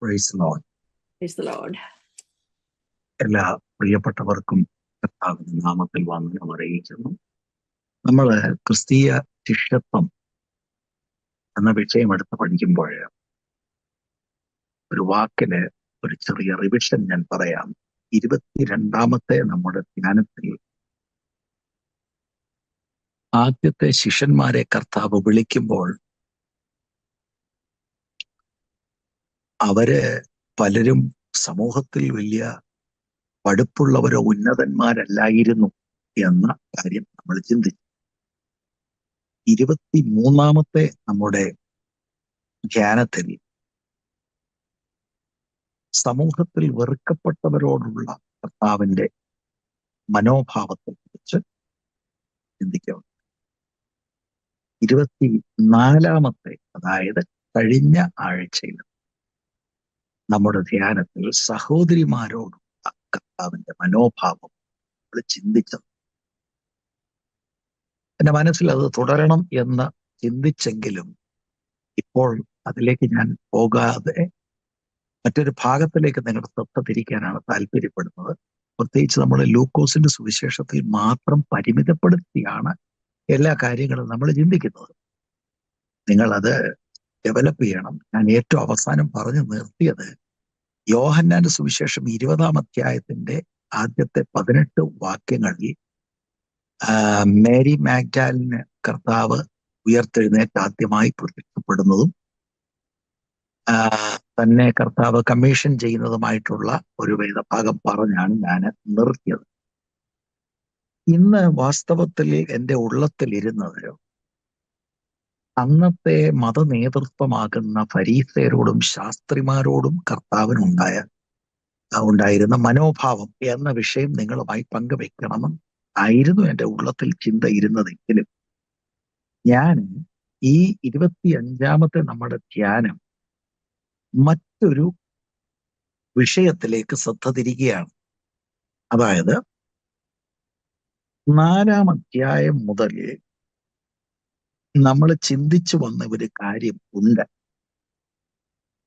Price Lord. Praise the Lord. എല്ലാ പ്രിയപ്പെട്ടവർക്കും കർത്താവിന്റെ നാമത്തിൽ വന്ദനം അറിയിക്കുന്നു. നമ്മൾ ക്രിസ്തീയ ശിഷ്യത്വം എന്ന വിഷയം എടുത്ത് പഠിക്കുമ്പോൾ ഒരു വാക്കിന് ഒരു ചെറിയ റിവിഷൻ ഞാൻ പറയാം. 22ാമത്തെ നമ്മുടെ ധ്യാനത്തിൽ ആദ്യത്തെ ശിഷ്യന്മാരെ കർത്താവ് വിളിക്കുമ്പോൾ അവര് പലരും സമൂഹത്തിൽ വലിയ പഠിപ്പുള്ളവരോ ഉന്നതന്മാരല്ലായിരുന്നു എന്ന കാര്യം നമ്മൾ ചിന്തിച്ചു. 23ാമത്തെ നമ്മുടെ ധ്യാനത്തിൽ സമൂഹത്തിൽ വെറുക്കപ്പെട്ടവരോടുള്ള കർത്താവിന്റെ മനോഭാവത്തെ കുറിച്ച് ചിന്തിക്കുക. 24ാമത്തെ, അതായത് കഴിഞ്ഞ ആഴ്ചയിൽ നമ്മുടെ ധ്യാനത്തിൽ സഹോദരിമാരോടുള്ള കർത്താവിന്റെ മനോഭാവം നമ്മൾ ചിന്തിച്ചത്. എന്റെ മനസ്സിൽ അത് തുടരണം എന്ന് ചിന്തിച്ചെങ്കിലും ഇപ്പോൾ അതിലേക്ക് ഞാൻ പോകാതെ മറ്റൊരു ഭാഗത്തിലേക്ക് നിങ്ങളുടെ ശ്രദ്ധ തിരിക്കാനാണ് താല്പര്യപ്പെടുന്നത്. പ്രത്യേകിച്ച് നമ്മൾ ലൂക്കോസിന്റെ സുവിശേഷത്തിൽ മാത്രം പരിമിതപ്പെടുത്തിയാണ് എല്ലാ കാര്യങ്ങളും നമ്മൾ ചിന്തിക്കുന്നത്. നിങ്ങളത് ഡെവലപ്പ് ചെയ്യണം. ഞാൻ ഏറ്റവും അവസാനം പറഞ്ഞു നിർത്തിയത് യോഹന്നാന്റെ സുവിശേഷം 20ാം അധ്യായത്തിന്റെ ആദ്യത്തെ 18 വാക്യങ്ങളിൽ മേരി മാഗ്ഡാലിന് കർത്താവ് ഉയർത്തെഴുന്നേറ്റ് ആദ്യമായി പ്രത്യക്ഷപ്പെടുന്നതും തന്നെ കർത്താവ് കമ്മീഷൻ ചെയ്യുന്നതുമായിട്ടുള്ള ഒരു വേദഭാഗം പറഞ്ഞാണ് ഞാൻ നിർത്തിയത്. ഇന്ന് വാസ്തവത്തിൽ എൻ്റെ ഉള്ളത്തിലിരുന്നത് അന്നത്തെ മതനേതൃത്വമാകുന്ന ഫരീസയരോടും ശാസ്ത്രിമാരോടും ഉണ്ടായിരുന്ന മനോഭാവം എന്ന വിഷയം നിങ്ങളുമായി പങ്കുവെക്കണമെന്ന് ആയിരുന്നു എൻ്റെ ഉള്ളത്തിൽ ചിന്ത ഇരുന്നതെങ്കിലും ഞാൻ ഈ 25ാമത്തെ നമ്മുടെ ധ്യാനം മറ്റൊരു വിഷയത്തിലേക്ക് ശ്രദ്ധ തിരിക്കുകയാണ്. അതായത് 4ാം അധ്യായം മുതൽ നമ്മൾ ചിന്തിച്ചു വന്ന ഒരു കാര്യം ഉണ്ട്.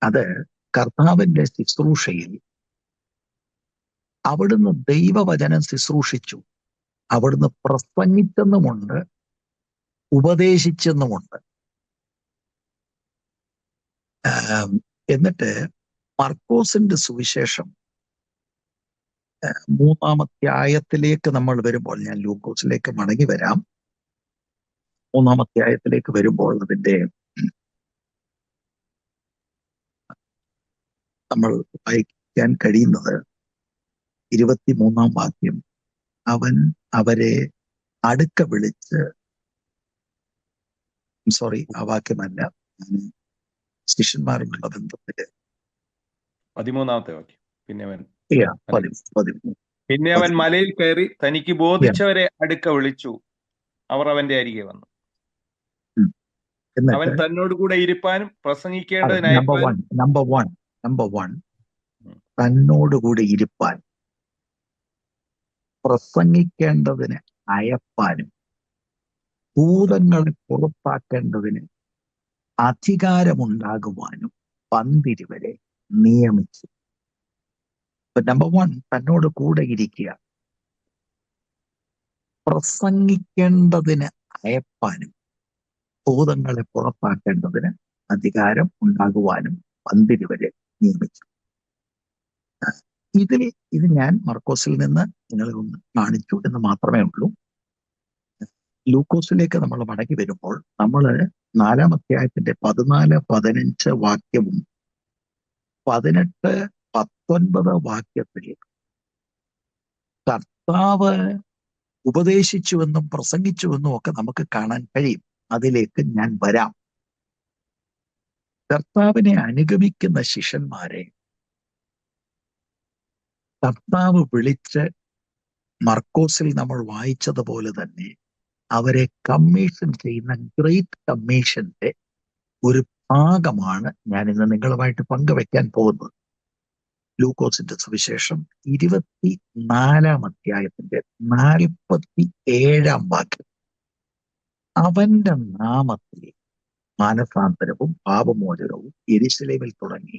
അത് കർത്താവിന്റെ ശുശ്രൂഷയിൽ അവിടുന്ന് ദൈവവചനം ശുശ്രൂഷിച്ചു, അവിടുന്ന് പ്രസംഗിച്ചെന്നുമുണ്ട്, ഉപദേശിച്ചെന്നുമുണ്ട്. എന്നിട്ട് മർക്കോസിന്റെ സുവിശേഷം 3ാം അധ്യായത്തിലേക്ക് നമ്മൾ വരുമ്പോൾ, ഞാൻ ലൂക്കോസിലേക്ക് മടങ്ങി വരാം. 3ാം അധ്യായത്തിലേക്ക് വരുമ്പോൾ അതിന്റെ നമ്മൾ വായിക്കാൻ കഴിയുന്നത് 23ാം വാക്യം. അവൻ അവരെ അടുക്ക വിളിച്ച്, ആ വാക്യമല്ല, ശിഷ്യന്മാരുള്ള ബന്ധത്തില് 13ാമത്തെ വാക്യം. പിന്നെ അവൻ 13 മലയിൽ കയറി തനിക്ക് ബോധിച്ചവരെ അടുക്ക വിളിച്ചു, അവർ അവന്റെ അരികെ വന്നു. അവൻ തന്നോട് കൂടെ ഇരിപ്പാനും പ്രസംഗിക്കേണ്ടതിനായി നമ്പർ വൺ തന്നോടുകൂടെ ഇരുപ്പാൻ, പ്രസംഗിക്കേണ്ടതിന് അയപ്പാനും, ഭൂതങ്ങളെ പുറത്താക്കേണ്ടതിന് അധികാരമുണ്ടാകുവാനും പന്തിരുവരെ നിയമിച്ചു. നമ്പർ 1 തന്നോട് കൂടെ ഇരിക്കുക, പ്രസംഗിക്കേണ്ടതിന് അയപ്പാനും ഭൂതങ്ങളെ പുറത്താക്കേണ്ടതിന് അധികാരം ഉണ്ടാകുവാനും പന്തിരുവരെ നിയമിച്ചു. ഇത് ഞാൻ മർക്കോസിൽ നിന്ന് നിങ്ങളെ ഒന്ന് കാണിച്ചു എന്ന് മാത്രമേ ഉള്ളൂ. ലൂക്കോസിലേക്ക് നമ്മൾ മടങ്ങി വരുമ്പോൾ നമ്മൾ 4ാം അധ്യായത്തിന്റെ 14, 15 വാക്യവും 18, 19 വാക്യത്തിൽ കർത്താവ് ഉപദേശിച്ചുവെന്നും പ്രസംഗിച്ചുവെന്നും ഒക്കെ നമുക്ക് കാണാൻ കഴിയും. അതിലേക്ക് ഞാൻ വരാം. കർത്താവിനെ അനുഗമിക്കുന്ന ശിഷ്യന്മാരെ കർത്താവ് വിളിച്ച് മർക്കോസിൽ നമ്മൾ വായിച്ചതുപോലെ തന്നെ അവരെ കമ്മീഷൻ ചെയ്യുന്ന ഗ്രേറ്റ് കമ്മീഷന്റെ ഒരു ഭാഗമാണ് ഞാൻ ഇന്ന് നിങ്ങളുമായിട്ട് പങ്കുവെക്കാൻ പോകുന്നത്. ലൂക്കോസിന്റെ സുവിശേഷം 24ാം അധ്യായത്തിന്റെ 47ാം വാക്യം. അവന്റെ നാമത്തിൽ മാനസാന്തരവും പാപമോചനവും യെരൂശലേമിൽ തുടങ്ങി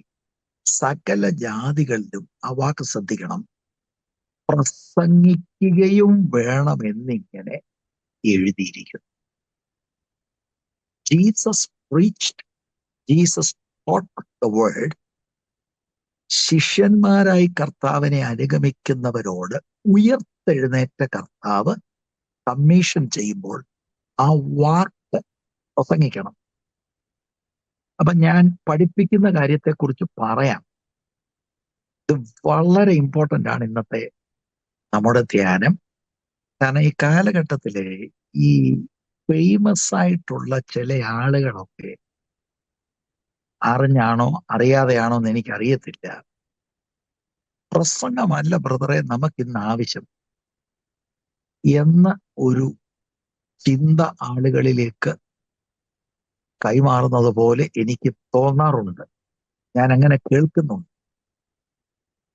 സകല ജാതികളിലും, ആ വാക്ക് ശ്രദ്ധിക്കണം, പ്രസംഗിക്കുകയും വേണമെന്നിങ്ങനെ എഴുതിയിരിക്കുന്നു. Jesus preached, Jesus taught the word. ശിഷ്യന്മാരായി കർത്താവിനെ അനുഗമിക്കുന്നവരോട് ഉയർത്തെഴുന്നേറ്റ കർത്താവ് കമ്മീഷൻ ചെയ്യുമ്പോൾ ആ വാക്ക് പ്രസംഗിക്കണം. അപ്പൊ ഞാൻ പഠിപ്പിക്കുന്ന കാര്യത്തെക്കുറിച്ച് പറയാം. ഇത് വളരെ ഇമ്പോർട്ടന്റ് ആണ് ഇന്നത്തെ നമ്മുടെ ധ്യാനം. കാരണം ഈ കാലഘട്ടത്തിലെ ഈ ഫേമസ് ആയിട്ടുള്ള ചില ആളുകളൊക്കെ അറിഞ്ഞാണോ അറിയാതെയാണോ എന്ന് എനിക്കറിയത്തില്ല, പ്രസംഗമല്ല ബ്രദറെ നമുക്കിന്ന് ആവശ്യം എന്ന ഒരു ചിന്ത ആളുകളിലേക്ക് കൈമാറുന്നത് പോലെ എനിക്ക് തോന്നാറുണ്ട്. ഞാൻ അങ്ങനെ കേൾക്കുന്നുണ്ട്.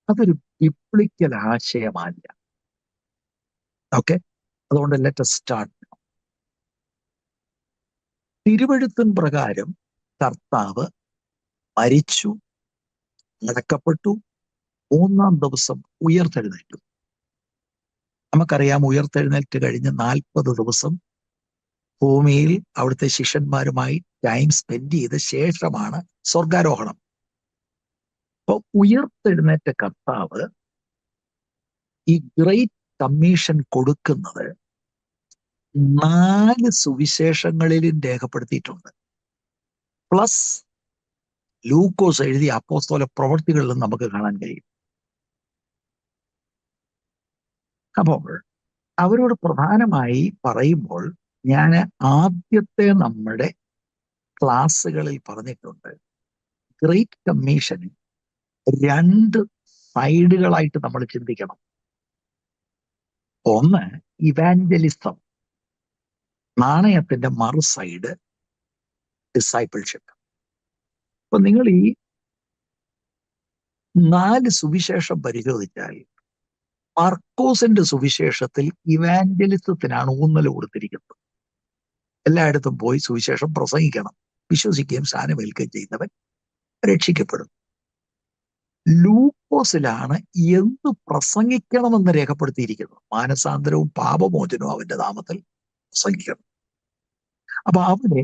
അതൊരു ബിബ്ലിക്കൽ ആശയമല്ല. ഓക്കെ, അതുകൊണ്ട് ലെറ്റ് us സ്റ്റാർട്ട്. തിരുവെഴുത്തിൻ പ്രകാരം കർത്താവ് മരിച്ചു, അടക്കപ്പെട്ടു, 3-ാം ദിവസം ഉയർത്തെഴുന്നേറ്റു. നമുക്കറിയാം, ഉയർത്തെഴുന്നേറ്റ് കഴിഞ്ഞ് 40 ദിവസം ഭൂമിയിൽ അവിടുത്തെ ശിഷ്യന്മാരുമായി ടൈം സ്പെൻഡ് ചെയ്ത ശേഷമാണ് സ്വർഗാരോഹണം. അപ്പൊ ഉയർത്തെഴുന്നേറ്റ കർത്താവ് ഈ ഗ്രേറ്റ് കമ്മീഷൻ കൊടുക്കുന്നത് 4 സുവിശേഷങ്ങളിലും രേഖപ്പെടുത്തിയിട്ടുണ്ട്. പ്ലസ് ലൂക്കോസ് എഴുതിയ അപ്പോസ്തല പ്രവൃത്തികളിലും നമുക്ക് കാണാൻ കഴിയും. അപ്പോൾ അവരോട് പ്രധാനമായി പറയുമ്പോൾ ഞാൻ ആദ്യത്തെ നമ്മുടെ ക്ലാസ്സുകളിൽ പറഞ്ഞിട്ടുണ്ട്, ഗ്രേറ്റ് കമ്മീഷൻ 2 സൈഡുകളായിട്ട് നമ്മൾ ചിന്തിക്കണം. ഒന്ന് ഇവാഞ്ചലിസം, നാണയത്തിന്റെ മറു സൈഡ് ഡിസൈപ്പിൾഷിപ്പ്. അപ്പൊ നിങ്ങൾ ഈ 4 സുവിശേഷം പരിശോധിച്ചാൽ മർക്കോസിന്റെ സുവിശേഷത്തിൽ ഇവാഞ്ചലിസത്തിനാണ് ഊന്നൽ കൊടുത്തിരിക്കുന്നത്. എല്ലായിടത്തും പോയി സുവിശേഷം പ്രസംഗിക്കണം, വിശ്വസിക്കുകയും സ്ഥാനമേൽക്കുകയും ചെയ്യുന്നവൻ രക്ഷിക്കപ്പെടും. ലൂക്കോസിലാണ് എന്ത് പ്രസംഗിക്കണമെന്ന് രേഖപ്പെടുത്തിയിരിക്കുന്നത്. മാനസാന്തരവും പാപമോചനവും അവന്റെ നാമത്തിൽ പ്രസംഗിക്കണം. അപ്പൊ അവനെ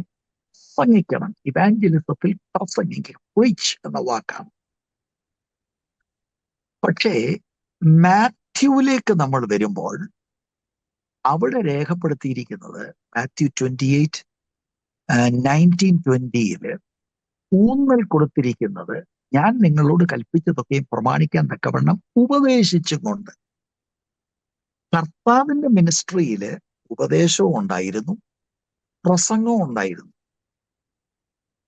പ്രസംഗിക്കണം. ഇവാഞ്ചലിസത്തിൽ പ്രസംഗിക്കണം, പ്രീച്ച് എന്ന വാക്കാണ്. പക്ഷേ മാത്യുവിലേക്ക് നമ്മൾ വരുമ്പോൾ അവിടെ രേഖപ്പെടുത്തിയിരിക്കുന്നത് മാത്യു 28:19-20 ഊന്നൽ കൊടുത്തിരിക്കുന്നത് ഞാൻ നിങ്ങളോട് കൽപ്പിച്ചതൊക്കെയും പ്രമാണിക്കാൻ തക്കവണ്ണം ഉപദേശിച്ചും കൊണ്ട്. കർത്താവിന്റെ മിനിസ്ട്രിയില് ഉപദേശവും ഉണ്ടായിരുന്നു, പ്രസംഗവും ഉണ്ടായിരുന്നു.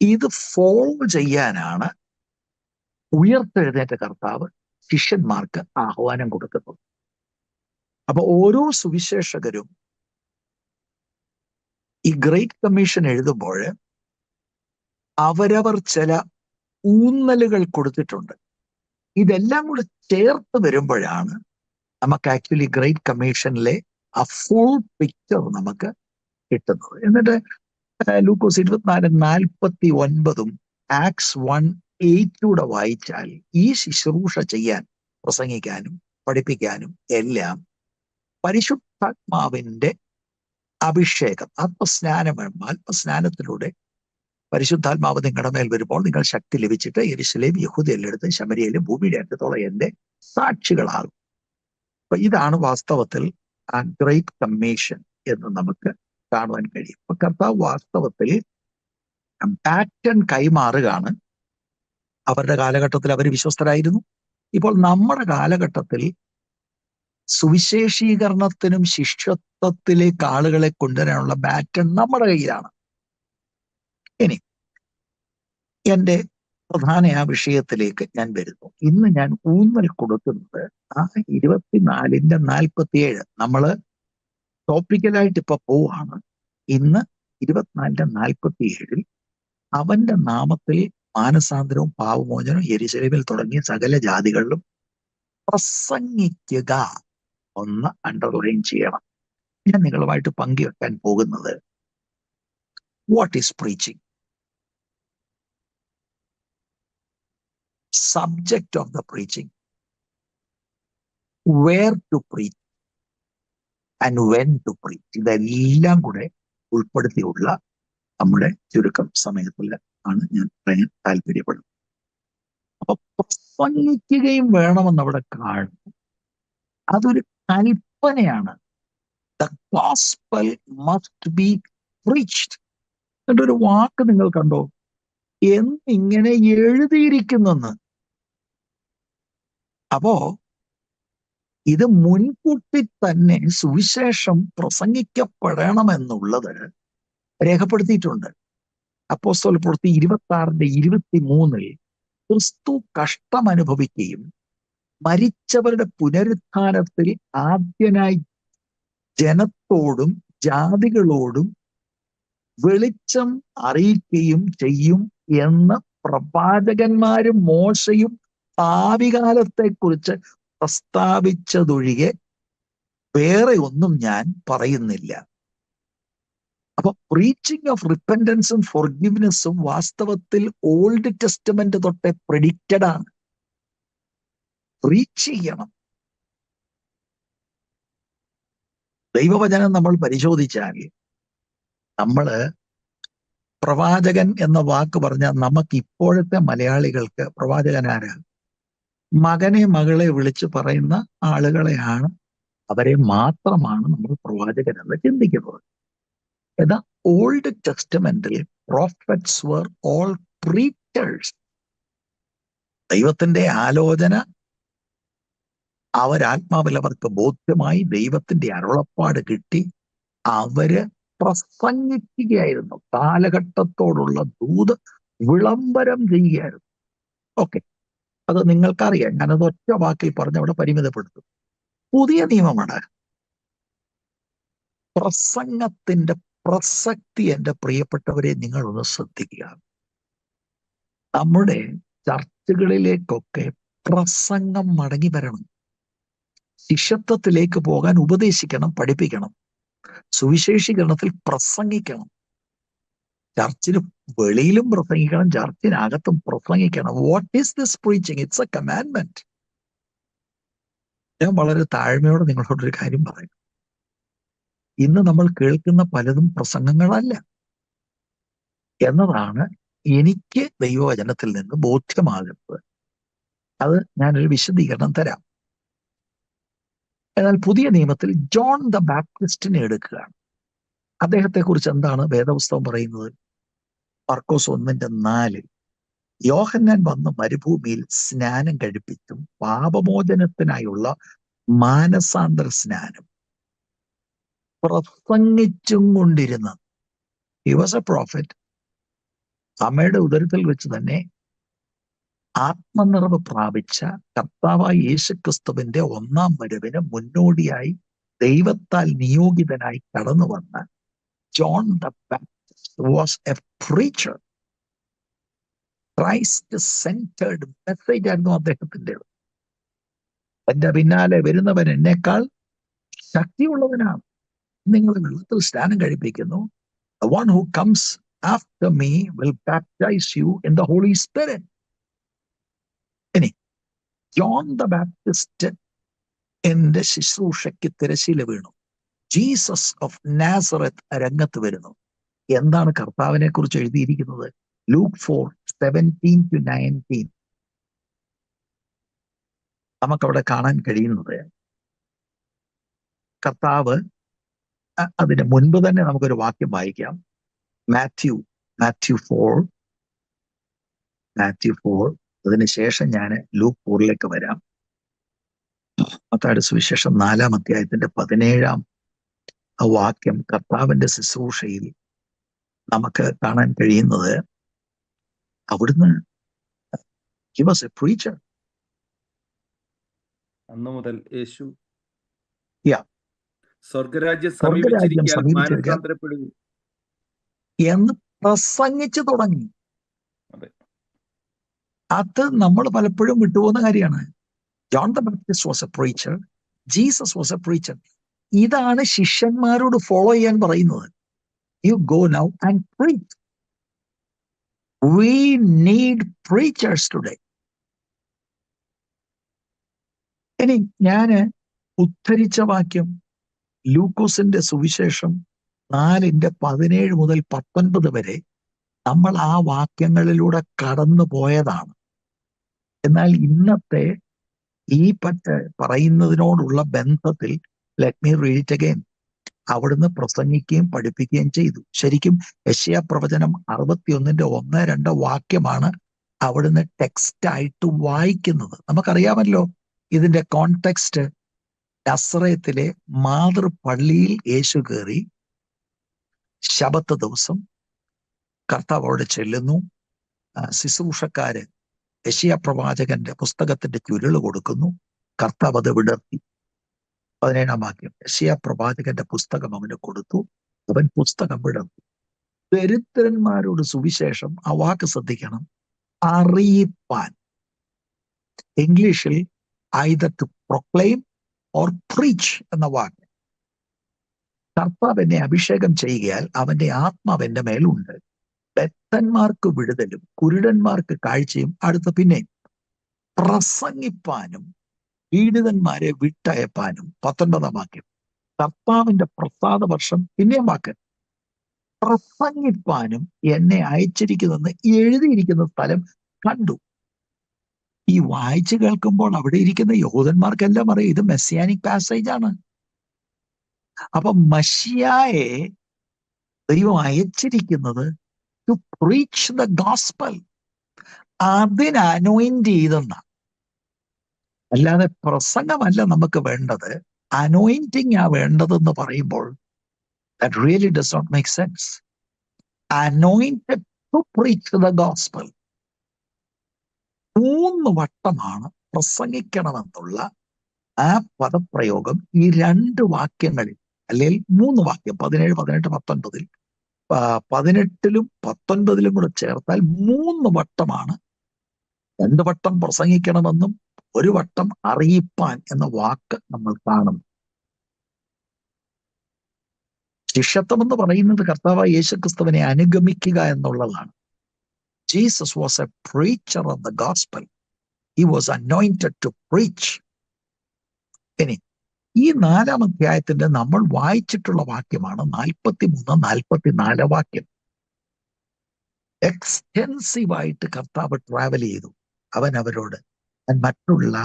ഇത് ഫോളോ ചെയ്യാനാണ് ഉയർത്തെഴുന്നേറ്റ കർത്താവ് ശിഷ്യന്മാർക്ക് ആഹ്വാനം കൊടുക്കുന്നത്. അപ്പൊ ഓരോ സുവിശേഷകരും ഈ ഗ്രേറ്റ് കമ്മീഷൻ എഴുതുമ്പോൾ അവരവർ ചില ഊന്നലുകൾ കൊടുത്തിട്ടുണ്ട്. ഇതെല്ലാം കൂടെ ചേർത്ത് വരുമ്പോഴാണ് നമുക്ക് ആക്ച്വലി ഗ്രേറ്റ് കമ്മീഷനിലെ ആ ഫുൾ പിക്ചർ നമുക്ക് കിട്ടുന്നത്. എന്നിട്ട് ലൂക്കോസ് 24:49 ആക്ട്സ് 1:8 വായിച്ചാൽ ഈ ശുശ്രൂഷ ചെയ്യാൻ, പ്രസംഗിക്കാനും പഠിപ്പിക്കാനും എല്ലാം പരിശുദ്ധാത്മാവിന്റെ അഭിഷേകം, ആത്മസ്നാനം വേണം. ആത്മസ്നാനത്തിലൂടെ പരിശുദ്ധാത്മാവ് നിങ്ങളുടെ മേൽ വരുമ്പോൾ നിങ്ങൾ ശക്തി ലഭിച്ചിട്ട് യെരൂശലേം, യഹൂദയിലെടുത്ത് ശമരിയയിലും ഭൂമിയുടെ അറ്റത്തോളം എന്റെ സാക്ഷികളാകും. അപ്പൊ ഇതാണ് വാസ്തവത്തിൽ ആ ഗ്രേറ്റ് കമ്മീഷൻ എന്ന് നമുക്ക് കാണുവാൻ കഴിയും. അപ്പൊ കർത്താവ് വാസ്തവത്തിൽ പാറ്റേൺ കൈമാറുകയാണ്. അവരുടെ കാലഘട്ടത്തിൽ അവർ വിശ്വസ്തരായിരുന്നു. ഇപ്പോൾ നമ്മുടെ കാലഘട്ടത്തിൽ സുവിശേഷീകരണത്തിനും ശിഷ്യത്വത്തിലേക്ക് ആളുകളെ കൊണ്ടുവരാനുള്ള ബാറ്റൺ നമ്മുടെ കയ്യിലാണ്. ഇനി എന്റെ പ്രധാന ആ വിഷയത്തിലേക്ക് ഞാൻ വരുന്നു. ഇന്ന് ഞാൻ ഊന്നൽ കൊടുക്കുന്നത് ആ 24:47. നമ്മള് ടോപ്പിക്കലായിട്ട് ഇപ്പൊ പോവാണ്. ഇന്ന് 24:47 അവന്റെ നാമത്തിൽ മാനസാന്തരവും പാപമോചനവും യെരൂശലേമിൽ തുടങ്ങിയ സകല ജാതികളിലും പ്രസംഗിക്കുക ഒന്ന് അണ്ടർലൈൻ ചെയ്യണം. ഞാൻ നിങ്ങളുമായിട്ട് പങ്കുവെക്കാൻ പോകുന്നത് what is preaching. Subject of the preaching, where to preach and when to preach, ഇതെല്ലാം കൂടെ ഉൾപ്പെടുത്തിയുള്ള നമ്മുടെ ചുരുക്കം സമയത്തിൽ ആണ് ഞാൻ പറയാൻ താല്പര്യപ്പെടുന്നത്. അപ്പൊ പ്രസംഗിക്കുകയും വേണമെന്ന് അവിടെ കാണുന്നു. അതൊരു കൽപ്പനയാണ്. The gospel must be preached. എന്നിട്ടൊരു വാക്ക് നിങ്ങൾ കണ്ടോ, എന്നിങ്ങനെ എഴുതിയിരിക്കുന്നെന്ന്. അപ്പോ ഇത് മുൻകൂട്ടി തന്നെ സുവിശേഷം പ്രസംഗിക്കപ്പെടണമെന്നുള്ളത് രേഖപ്പെടുത്തിയിട്ടുണ്ട്. അപ്പോസ്തല പ്രവൃത്തി 26:23 ക്രിസ്തു കഷ്ടം അനുഭവിക്കുകയും മരിച്ചവരുടെ പുനരുത്ഥാനത്തിൽ ആദ്യനായി ജനത്തോടും ജാതികളോടും വെളിച്ചം അറിയിക്കുകയും ചെയ്യും എന്ന് പ്രവാചകന്മാരും മോശയും ഭാവികാലത്തെക്കുറിച്ച് പ്രസ്താവിച്ചതൊഴികെ വേറെ ഒന്നും ഞാൻ പറയുന്നില്ല. അപ്പൊ പ്രീച്ചിങ് ഓഫ് റിപ്പൻറ്റൻസും ഫോർഗിവ്നെസ്സും വാസ്തവത്തിൽ ഓൾഡ് ടെസ്റ്റമെന്റ് തൊട്ടേ പ്രെഡിക്റ്റഡ് ആണ്. പ്രീച്ച് ചെയ്യണം. ദൈവവചനം നമ്മൾ പരിശോധിച്ചാൽ നമ്മള് പ്രവാചകൻ എന്ന വാക്ക് പറഞ്ഞാൽ നമുക്ക് ഇപ്പോഴത്തെ മലയാളികൾക്ക് പ്രവാചകൻ ആരാ? മകനെ മകളെ വിളിച്ച് പറയുന്ന ആളുകളെയാണ്, അവരെ മാത്രമാണ് നമ്മൾ പ്രവാചകൻ എന്ന് ചിന്തിക്കുന്നത്. എന്നാൽ ഓൾഡ് ടെസ്റ്റമെന്റിൽ പ്രോഫറ്റ്സ് വർ ഓൾ പ്രീച്ചേഴ്സ്. ദൈവത്തിന്റെ ആലോചന അവരാത്മാവിൽ അവർക്ക് ബോധ്യമായി, ദൈവത്തിന്റെ അരുളപ്പാട് കിട്ടി, അവര് പ്രസംഗിക്കുകയായിരുന്നു. കാലഘട്ടത്തോടുള്ള ദൂത് വിളംബരം ചെയ്യുകയായിരുന്നു. ഓക്കെ, അത് നിങ്ങൾക്കറിയാം. ഞാനത് ഒറ്റ വാക്കിൽ പറഞ്ഞ് അവിടെ പരിമിതപ്പെടുത്തും. പുതിയ നിയമമാണ്. പ്രസംഗത്തിന്റെ പ്രസക്തി എൻ്റെ പ്രിയപ്പെട്ടവരെ നിങ്ങളൊന്ന് ശ്രദ്ധിക്കുക. നമ്മുടെ ചർച്ചകളിലേക്കൊക്കെ പ്രസംഗം മടങ്ങി വരണം. ശിഷ്യത്വത്തിലേക്ക് പോകാൻ ഉപദേശിക്കണം, പഠിപ്പിക്കണം. സുവിശേഷീകരണത്തിൽ പ്രസംഗിക്കണം. ചർച്ചിന് വെളിയിലും പ്രസംഗിക്കണം, ചർച്ചിനകത്തും പ്രസംഗിക്കണം. What is this preaching? It's a commandment. ഞാൻ വളരെ താഴ്മയോടെ നിങ്ങളോടൊരു കാര്യം പറയും. ഇന്ന് നമ്മൾ കേൾക്കുന്ന പലതും പ്രസംഗങ്ങളല്ല എന്നതാണ് എനിക്ക് ദൈവവചനത്തിൽ നിന്ന് ബോധ്യമാകുന്നത്. അത് ഞാനൊരു വിശദീകരണം തരാം. എന്നാൽ പുതിയ നിയമത്തിൽ ജോൺ ദ ബാപ്റ്റിസ്റ്റിനെ എടുക്കുകയാണ്. അദ്ദേഹത്തെ കുറിച്ച് എന്താണ് വേദപുസ്തകം പറയുന്നത്? മർക്കോസ് 1:4 യോഹന്നാൻ വന്ന് മരുഭൂമിയിൽ സ്നാനം കഴിപ്പിച്ചും പാപമോചനത്തിനായുള്ള മാനസാന്തര സ്നാനം പ്രസംഗിച്ചും കൊണ്ടിരുന്ന. He was A prophet. അമ്മയുടെ ഉദരത്തിൽ വെച്ച് തന്നെ ആത്മനിറവ് പ്രാപിച്ച കർത്താവായ യേശുക്രിസ്തുവിന്റെ ഒന്നാം വരവിന് മുന്നോടിയായി ദൈവത്താൽ നിയോഗിതനായി കടന്നു വന്ന John the Baptist was A preacher. Christ centred message ആയിരുന്നു അദ്ദേഹത്തിൻ്റെത്. എന്റെ പിന്നാലെ വരുന്നവൻ എന്നേക്കാൾ ശക്തിയുള്ളവനാണ്. നിങ്ങൾ വെള്ളത്തിൽ സ്നാനം കഴിപ്പിക്കുന്നു. The one who comes after me will baptize you in the Holy Spirit. ഇനി ജോൺ ദ ബാപ്റ്റിസ്റ്റ് എന്റെ ശുശ്രൂഷയ്ക്ക് തിരശ്ശീല വീണു. ജീസസ് ഓഫ് നാസറത്ത് രംഗത്ത് വരുന്നു. എന്താണ് കർത്താവിനെ കുറിച്ച് എഴുതിയിരിക്കുന്നത്? ലൂക്ക് 4:17-19 നമുക്കവിടെ കാണാൻ കഴിയുന്നത്, കർത്താവ് അതിന് മുൻപ് തന്നെ നമുക്കൊരു വാക്യം വായിക്കാം. മാത്യു 4. അതിനുശേഷം ഞാൻ ലൂക്ക് 4 വരാം. മത്തായിയുടെ സുവിശേഷം 4-ാം അധ്യായത്തിന്റെ 17-ാം വാക്യം കർത്താവിന്റെ ശുശ്രൂഷയിൽ നമുക്ക് കാണാൻ കഴിയുന്നത്, അവിടുന്ന് he was a preacher. അന്നു മുതൽ യേശു സ്വർഗരാജ്യം സമീപിച്ചിരിക്കാൻ സമീപിച്ചിരിക്കാൻ മാനസാന്തരപ്പെടുകയും എന്ന് പ്രസംഗിച്ചു തുടങ്ങി. അത് നമ്മൾ പലപ്പോഴും വിട്ടുപോകുന്ന കാര്യമാണ്. John the Baptist was A preacher, Jesus was A preacher. ഇതാണ് ശിഷ്യന്മാരോട് ഫോളോ ചെയ്യാൻ പറയുന്നത്. You go now and preach. We need preachers today. ഇനി ഞാന് ഉദ്ധരിച്ച വാക്യം ലൂക്കോസിന്റെ സുവിശേഷം 4:17 മുതൽ 19 വരെ നമ്മൾ ആ വാക്യങ്ങളിലൂടെ കടന്നു പോയതാണ്. എന്നാൽ ഇന്നത്തെ ഈ പറയുന്നതിനോടുള്ള ബന്ധത്തിൽ let me read it again. അവിടുന്ന് പ്രസംഗിക്കുകയും പഠിപ്പിക്കുകയും ചെയ്തു. ശരിക്കും യെശയ്യാ പ്രവചനം 61:1-2 വാക്യമാണ് അവിടുന്ന് ടെക്സ്റ്റ് ആയിട്ട് വായിക്കുന്നത്. നമുക്കറിയാമല്ലോ ഇതിന്റെ കോണ്ടെക്സ്റ്റ്. നസറേത്തിലെ മാതൃപള്ളിയിൽ യേശു കയറി. ശബത്ത് ദിവസം കർത്താവ് അവിടെ ചെല്ലുന്നു. ശുശ്രൂഷക്കാര് യെശയ്യാ പ്രവാചകന്റെ പുസ്തകത്തിന്റെ ചുരുള് കൊടുക്കുന്നു. കർത്താവ് അത് വിടർത്തി. 17-ാം വാക്യം, യെശയ്യാ പ്രവാചകന്റെ പുസ്തകം അവന് കൊടുത്തു, അവൻ പുസ്തകം വിടർത്തി. ദരിദ്രന്മാരോട് സുവിശേഷം, ആ വാക്ക് ശ്രദ്ധിക്കണം, അറിയിപ്പാൻ. ഇംഗ്ലീഷിൽ either to proclaim or preach എന്ന വാക്ക്. കർത്താവ് എന്നെ അഭിഷേകം ചെയ്യുകയാൽ അവന്റെ ആത്മാവ് എന്റെ മേലുണ്ട്. ബദ്ധന്മാർക്ക് വിടുതലും കുരുടന്മാർക്ക് കാഴ്ചയും, അടുത്ത പിന്നെ പ്രസംഗിപ്പാനും പീഡിതന്മാരെ വിട്ടയപ്പാനും. 19-ാം വാക്യം, കർത്താവിന്റെ പ്രസാദ വർഷം. പിന്നെയും വാക്ക്, പ്രസംഗിപ്പാനും എന്നെ അയച്ചിരിക്കുന്നെന്ന് എഴുതിയിരിക്കുന്ന സ്ഥലം കണ്ടു. ഈ വായിച്ചു കേൾക്കുമ്പോൾ അവിടെ ഇരിക്കുന്ന യഹൂദന്മാർക്കെല്ലാം അറിയാം ഇത് മെസ്സിയാനിക് പാസേജ് ആണ്. അപ്പൊ മശിയായെ ദൈവം അയച്ചിരിക്കുന്നത് ടു പ്രീച്ച് ദ ഗോസ്പൽ. അതിന് അനോയിന്റ് ചെയ്തെന്ന, അല്ലാതെ പ്രസംഗമല്ല നമുക്ക് വേണ്ടത്, അനോയിന്റിങ് ആ വേണ്ടതെന്ന് പറയുമ്പോൾ that really does not make sense. Anointed to preach the gospel. 3 വട്ടമാണ് പ്രസംഗിക്കണമെന്നുള്ള ആ പദപ്രയോഗം ഈ 2 വാക്യങ്ങളിൽ, അല്ലെങ്കിൽ 3 വാക്യം 17, 18, 19-ൽ 18-ലും 19-ലും കൂടെ ചേർത്താൽ 3 വട്ടമാണ്. 2 വട്ടം പ്രസംഗിക്കണമെന്നും 1 വട്ടം അറിയിപ്പാൻ എന്ന വാക്ക് നമ്മൾ കാണുന്നു. ശിഷ്യത്വം എന്ന് പറയുന്നത് കർത്താവായ യേശുക്രിസ്തുവിനെ അനുഗമിക്കുക എന്നുള്ളതാണ്. Jesus was a preacher of the gospel. He was anointed to preach. ഇനി ഈ 4-ാം അധ്യായത്തിന്റെ നമ്മൾ വായിച്ചിട്ടുള്ള വാക്യമാണ് 43-44 വാക്യം. എക്സ്റ്റെൻസീവായിട്ട് കർത്താവ് ട്രാവൽ ചെയ്തു. അവൻ അവരോട് മറ്റുള്ള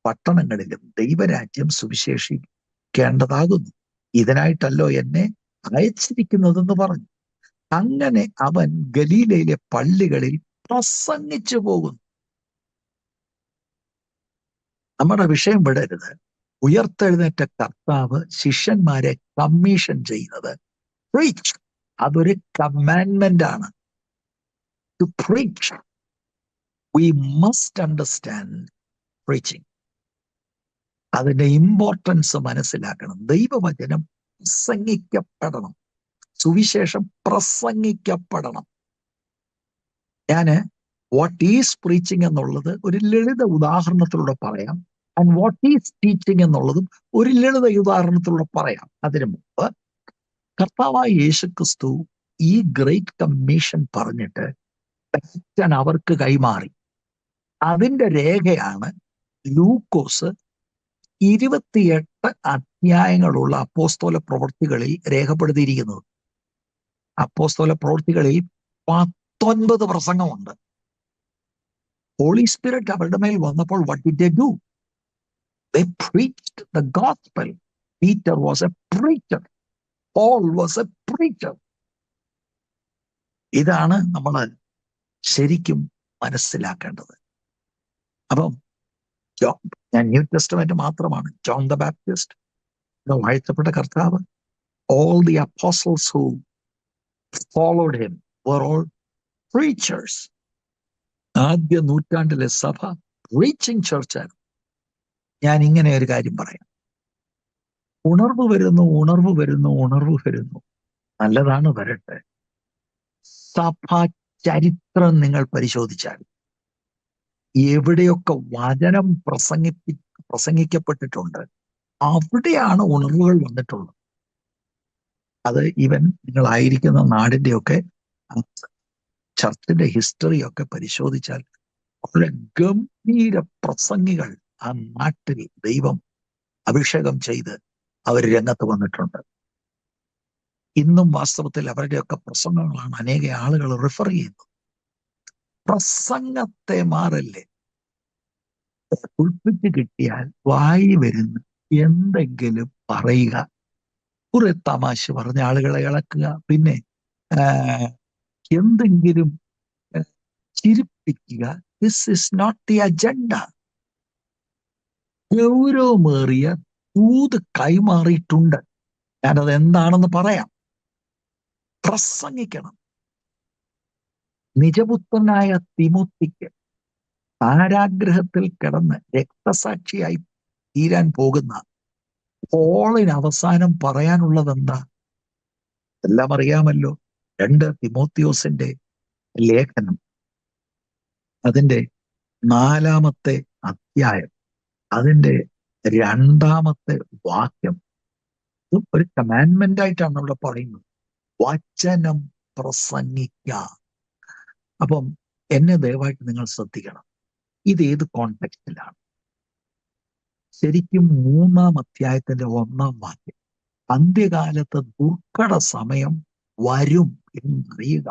പട്ടണങ്ങളിലും ദൈവരാജ്യം സുവിശേഷിക്കേണ്ടതാകുന്നു, ഇതിനായിട്ടല്ലോ എന്നെ അയച്ചിരിക്കുന്നതെന്ന് പറഞ്ഞു. അങ്ങനെ അവൻ ഗലീലയിലെ പള്ളികളിൽ പ്രസംഗിച്ചു പോകുന്നു. നമ്മുടെ വിഷയം വിടരുത്. ഉയർത്തെഴുന്നേറ്റ കർത്താവ് ശിഷ്യന്മാരെ കമ്മീഷൻ ചെയ്യുന്നത് പ്രീച്ച്. അതൊരു കമാൻഡ്മെന്റ് ആണ്. To preach we must understand preaching. അതിന്റെ ഇമ്പോർട്ടൻസ് മനസ്സിലാക്കണം. ദൈവവചനം പ്രസംഗിക്കപ്പെടണം, സുവിശേഷം പ്രസംഗിക്കപ്പെടണം. ഞാന് വാട്ട് ഈസ് പ്രീച്ചിങ് എന്നുള്ളത് ഒരു ലളിത ഉദാഹരണത്തിലൂടെ പറയാം. ആൻഡ് വാട്ട് ഈസ് ടീച്ചിങ് എന്നുള്ളതും ഒരു ലളിത ഉദാഹരണത്തിലൂടെ പറയാം. അതിനു മുമ്പ് കർത്താവായ യേശുക്രിസ്തു ഈ ഗ്രേറ്റ് കമ്മീഷൻ പറഞ്ഞിട്ട് അവർക്ക് കൈമാറി. അതിന്റെ രേഖയാണ് ലൂക്കോസ് 28 അധ്യായങ്ങളുള്ള അപ്പോസ്തല പ്രവൃത്തികളിൽ രേഖപ്പെടുത്തിയിരിക്കുന്നത്. അപ്പോസ്തല പ്രവൃത്തികളിൽ 19 പ്രസംഗമുണ്ട്. ഹോളി സ്പിരിറ്റ് അവരുടെ മേൽ വന്നപ്പോൾ what did they do? They preached the gospel. Peter was a preacher. Paul was a preacher. ഇതാണ് നമ്മൾ ശരിക്കും മനസ്സിലാക്കേണ്ടത്. അപ്പം ഞാൻ ന്യൂ ടെസ്റ്റമെന്റ് മാത്രമാണ്. ജോൺ ദ ബാപ്റ്റിസ്റ്റ്, വാഴ്ത്തപ്പെട്ട കർത്താവ്, all the apostles who followed him were all preachers. ആദ്യ നൂറ്റാണ്ടിലെ സഭ preaching church ആയിരുന്നു. ഞാൻ ഇങ്ങനെ ഒരു കാര്യം പറയാം. ഉണർവ് വരുന്നു, ഉണർവ് വരുന്നു, ഉണർവ് വരുന്നു. നല്ലതാണ്, വരട്ടെ. സഭാ ചരിത്രം നിങ്ങൾ പരിശോധിച്ചാൽ എവിടെയൊക്കെ വചനം പ്രസംഗിക്കപ്പെട്ടിട്ടുണ്ട് അവിടെയാണ് ഉണർവുകൾ വന്നിട്ടുള്ളത്. അത് ഈവൻ നിങ്ങളായിരിക്കുന്ന നാടിന്റെയൊക്കെ ചർച്ചിന്റെ ഹിസ്റ്ററി ഒക്കെ പരിശോധിച്ചാൽ വളരെ ഗംഭീര പ്രസംഗികൾ ആ നാട്ടിൽ ദൈവം അഭിഷേകം ചെയ്ത് അവർ രംഗത്ത് വന്നിട്ടുണ്ട്. ഇന്നും വാസ്തവത്തിൽ അവരുടെയൊക്കെ പ്രസംഗങ്ങളാണ് അനേക ആളുകൾ റിഫർ ചെയ്യുന്നത്. പ്രസംഗത്തെ മാറല്ലേ, ഉൾപ്പിച്ച് കിട്ടിയാൽ വായി വരുന്ന എന്തെങ്കിലും പറയുക, കുറെ തമാശ പറഞ്ഞ ആളുകളെ ഇളക്കുക, പിന്നെ എന്തെങ്കിലും ചിരിപ്പിക്കുക. This is not the agenda. ഗൗരവമേറിയ ദൂത് കൈമാറിയിട്ടുണ്ട്. ഞാനത് എന്താണെന്ന് പറയാം. പ്രസംഗിക്കണം. നിജപുത്രനായ തിമോത്തിക്ക് കാരാഗ്രഹത്തിൽ കിടന്ന് രക്തസാക്ഷിയായി തീരാൻ പോകുന്ന പോളിന് അവസാനം പറയാനുള്ളത് എന്താ? എല്ലാം അറിയാമല്ലോ. 2 തിമോത്തിയോസിന്റെ ലേഖനം അതിന്റെ 4-ാമത്തെ അധ്യായം അതിന്റെ 2-ാമത്തെ വാക്യം, ഇത് ഒരു കമാൻഡ്മെന്റ് ആയിട്ടാണ് അവിടെ പറയുന്നത്. വചനം പ്രസംഗിക്കുക. അപ്പം എന്നെ ദയവായിട്ട് നിങ്ങൾ ശ്രദ്ധിക്കണം. ഇത് ഏത് കോണ്ടെക്സ്റ്റിലാണ്? ശരിക്കും 3-ാം അധ്യായത്തിന്റെ 1-ാം വാക്യം, അന്ത്യകാലത്ത് ദുർഘട സമയം വരും എന്നറിയുക.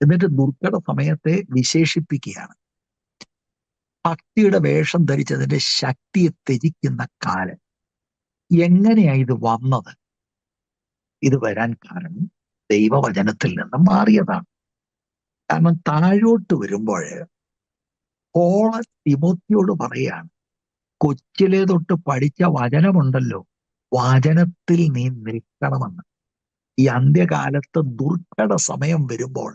എന്നിട്ട് ദുർഘട സമയത്തെ വിശേഷിപ്പിക്കുകയാണ്. ഭക്തിയുടെ വേഷം ധരിച്ചതിന്റെ ശക്തിയെ ത്യജിക്കുന്ന കാലം. എങ്ങനെയാ ഇത് വന്നത്? ഇത് വരാൻ കാരണം ദൈവവചനത്തിൽ നിന്ന് മാറിയതാണ്. കാരണം താഴോട്ട് വരുമ്പോൾ പോൾ തിമോത്തിയോട് പറയാണ്, കൊച്ചിലെ തൊട്ട് പഠിച്ച വചനമുണ്ടല്ലോ, വചനത്തിൽ നീ നിൽക്കണമെന്ന്. ഈ അന്ത്യകാലത്ത് ദുർഘട സമയം വരുമ്പോൾ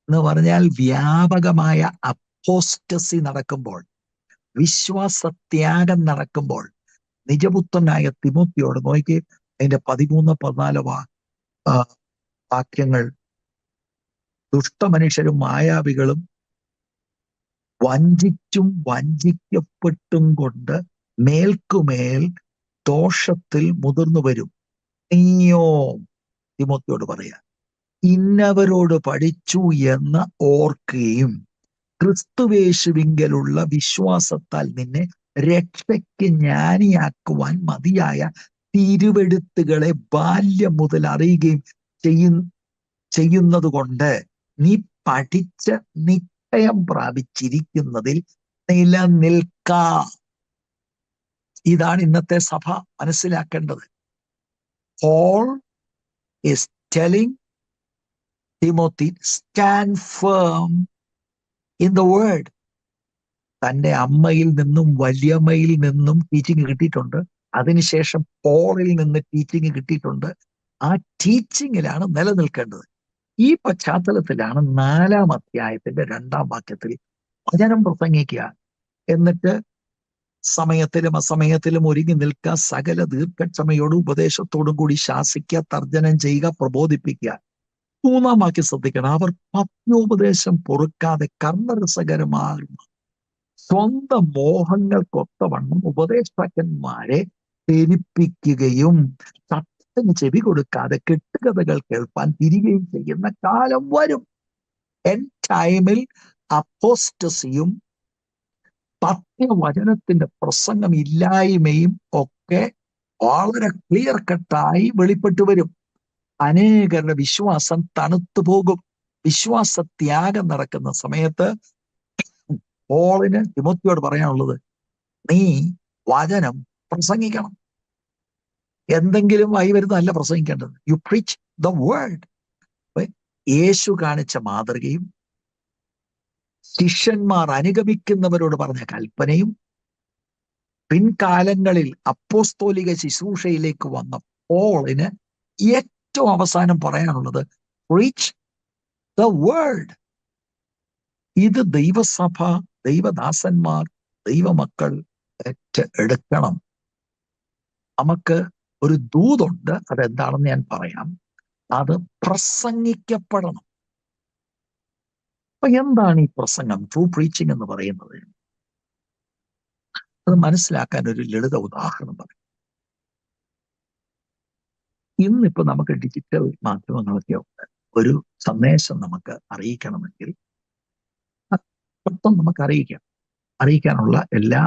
എന്ന് പറഞ്ഞാൽ വ്യാപകമായ അപ്പോസ്റ്റസി നടക്കുമ്പോൾ, വിശ്വാസത്യാഗം നടക്കുമ്പോൾ, നിജപുത്രനായ തിമോത്തിയോട് നോക്കി അതിന്റെ 13-14 വാക്യങ്ങൾ, ദുഷ്ടമനുഷ്യരും മായാവികളും വഞ്ചിച്ചും വഞ്ചിക്കപ്പെട്ടും കൊണ്ട് മേൽക്കുമേൽ ദോഷത്തിൽ മുതിർന്നു വരും. നീയോ, തിമോത്തിയോട് പറയാ, ഇന്നവരോട് പഠിച്ചു എന്ന് ഓർക്കുകയും ക്രിസ്തുവേശുവിങ്കലുള്ള വിശ്വാസത്താൽ നിന്നെ രക്ഷയ്ക്ക് ജ്ഞാനിയാക്കുവാൻ മതിയായ തിരുവെഴുത്തുകളെ ബാല്യം മുതൽ അറിയുകയും ചെയ്യുന്നത് കൊണ്ട് നീ പഠിച്ച് നിശ്ചയം പ്രാപിച്ചിരിക്കുന്നതിൽ നിലനിൽക്ക. ഇതാണ് ഇന്നത്തെ സഭ മനസ്സിലാക്കേണ്ടത്. Paul is telling Timothy, stand firm in the word. തന്റെ അമ്മയിൽ നിന്നും വലിയമ്മയിൽ നിന്നും ടീച്ചിങ് കിട്ടിയിട്ടുണ്ട്. അതിനുശേഷം പോളിൽ നിന്ന് ടീച്ചിങ് കിട്ടിയിട്ടുണ്ട്. ആ ടീച്ചിങ്ങിലാണ് നിലനിൽക്കേണ്ടത്. ഈ പശ്ചാത്തലത്തിലാണ് 4-ാം അധ്യായത്തിന്റെ 2-ാം വാക്യത്തിൽ വചനം പ്രസംഗിക്കുക, എന്നിട്ട് സമയത്തിലും അസമയത്തിലും ഒരുങ്ങി നിൽക്കുക, സകല ദീർഘക്ഷമയോടും ഉപദേശത്തോടും കൂടി ശാസിക്കുക, തർജ്ജനം ചെയ്യുക, പ്രബോധിപ്പിക്കുക. 3-ാം വാക്യം ശ്രദ്ധിക്കണം. അവർ പത്യോപദേശം പൊറുക്കാതെ കർമ്മരസകരമാകുന്ന സ്വന്തം മോഹങ്ങൾക്കൊത്തവണ്ണം ഉപദേശകന്മാരെ ധരിപ്പിക്കുകയും സത്യത്തിന് ചെവി കൊടുക്കാതെ കെട്ടുകഥകൾ കേൾപ്പാൻ തിരികെയും ചെയ്യുന്ന കാലം വരും. എൻഡ് ടൈമിൽ അപ്പോസ്റ്റസിയും സത്യവചനത്തിന്റെ പ്രസംഗം ഇല്ലായ്മയും ഒക്കെ വളരെ ക്ലിയർ കട്ടായി വെളിപ്പെട്ടു വരും. അനേകരുടെ വിശ്വാസം തണുത്തു പോകും. വിശ്വാസത്യാഗം നടക്കുന്ന സമയത്ത് പോളിന് തിമോത്തിയോട് പറയാനുള്ളത്, നീ വചനം പ്രസംഗിക്കണം. എന്തെങ്കിലും ആയി വരുന്നതല്ല പ്രസംഗിക്കേണ്ടത്. You preach the word. യേശു കാണിച്ച മാതൃകയും ശിഷ്യന്മാർ അനുഗമിക്കുന്നവരോട് പറഞ്ഞ കൽപ്പനയും പിൻകാലങ്ങളിൽ അപ്പോസ്തോലിക ശുശ്രൂഷയിലേക്ക് വന്ന പോളിന് ഏറ്റവും അവസാനം പറയാനുള്ളത് പ്രീച്ച് ദ വേർഡ്. ഇത് ദൈവസഭ, ദൈവദാസന്മാർ, ദൈവമക്കൾ എടുക്കണം. നമുക്ക് ഒരു ദൂതുണ്ട്, അതെന്താണെന്ന് ഞാൻ പറയാം. അത് പ്രസംഗിക്കപ്പെടണം. അപ്പൊ എന്താണ് ഈ പ്രസംഗം, ട്രൂ പ്രീച്ചിങ് എന്ന് പറയുന്നത്? അത് മനസ്സിലാക്കാൻ ഒരു ലളിത ഉദാഹരണം പറയും. ഇന്നിപ്പോ നമുക്ക് ഡിജിറ്റൽ മാധ്യമങ്ങളൊക്കെ ഉണ്ട്. ഒരു സന്ദേശം നമുക്ക് അറിയിക്കണമെങ്കിൽ പെട്ടെന്ന് നമുക്ക് അറിയിക്കാനുള്ള എല്ലാ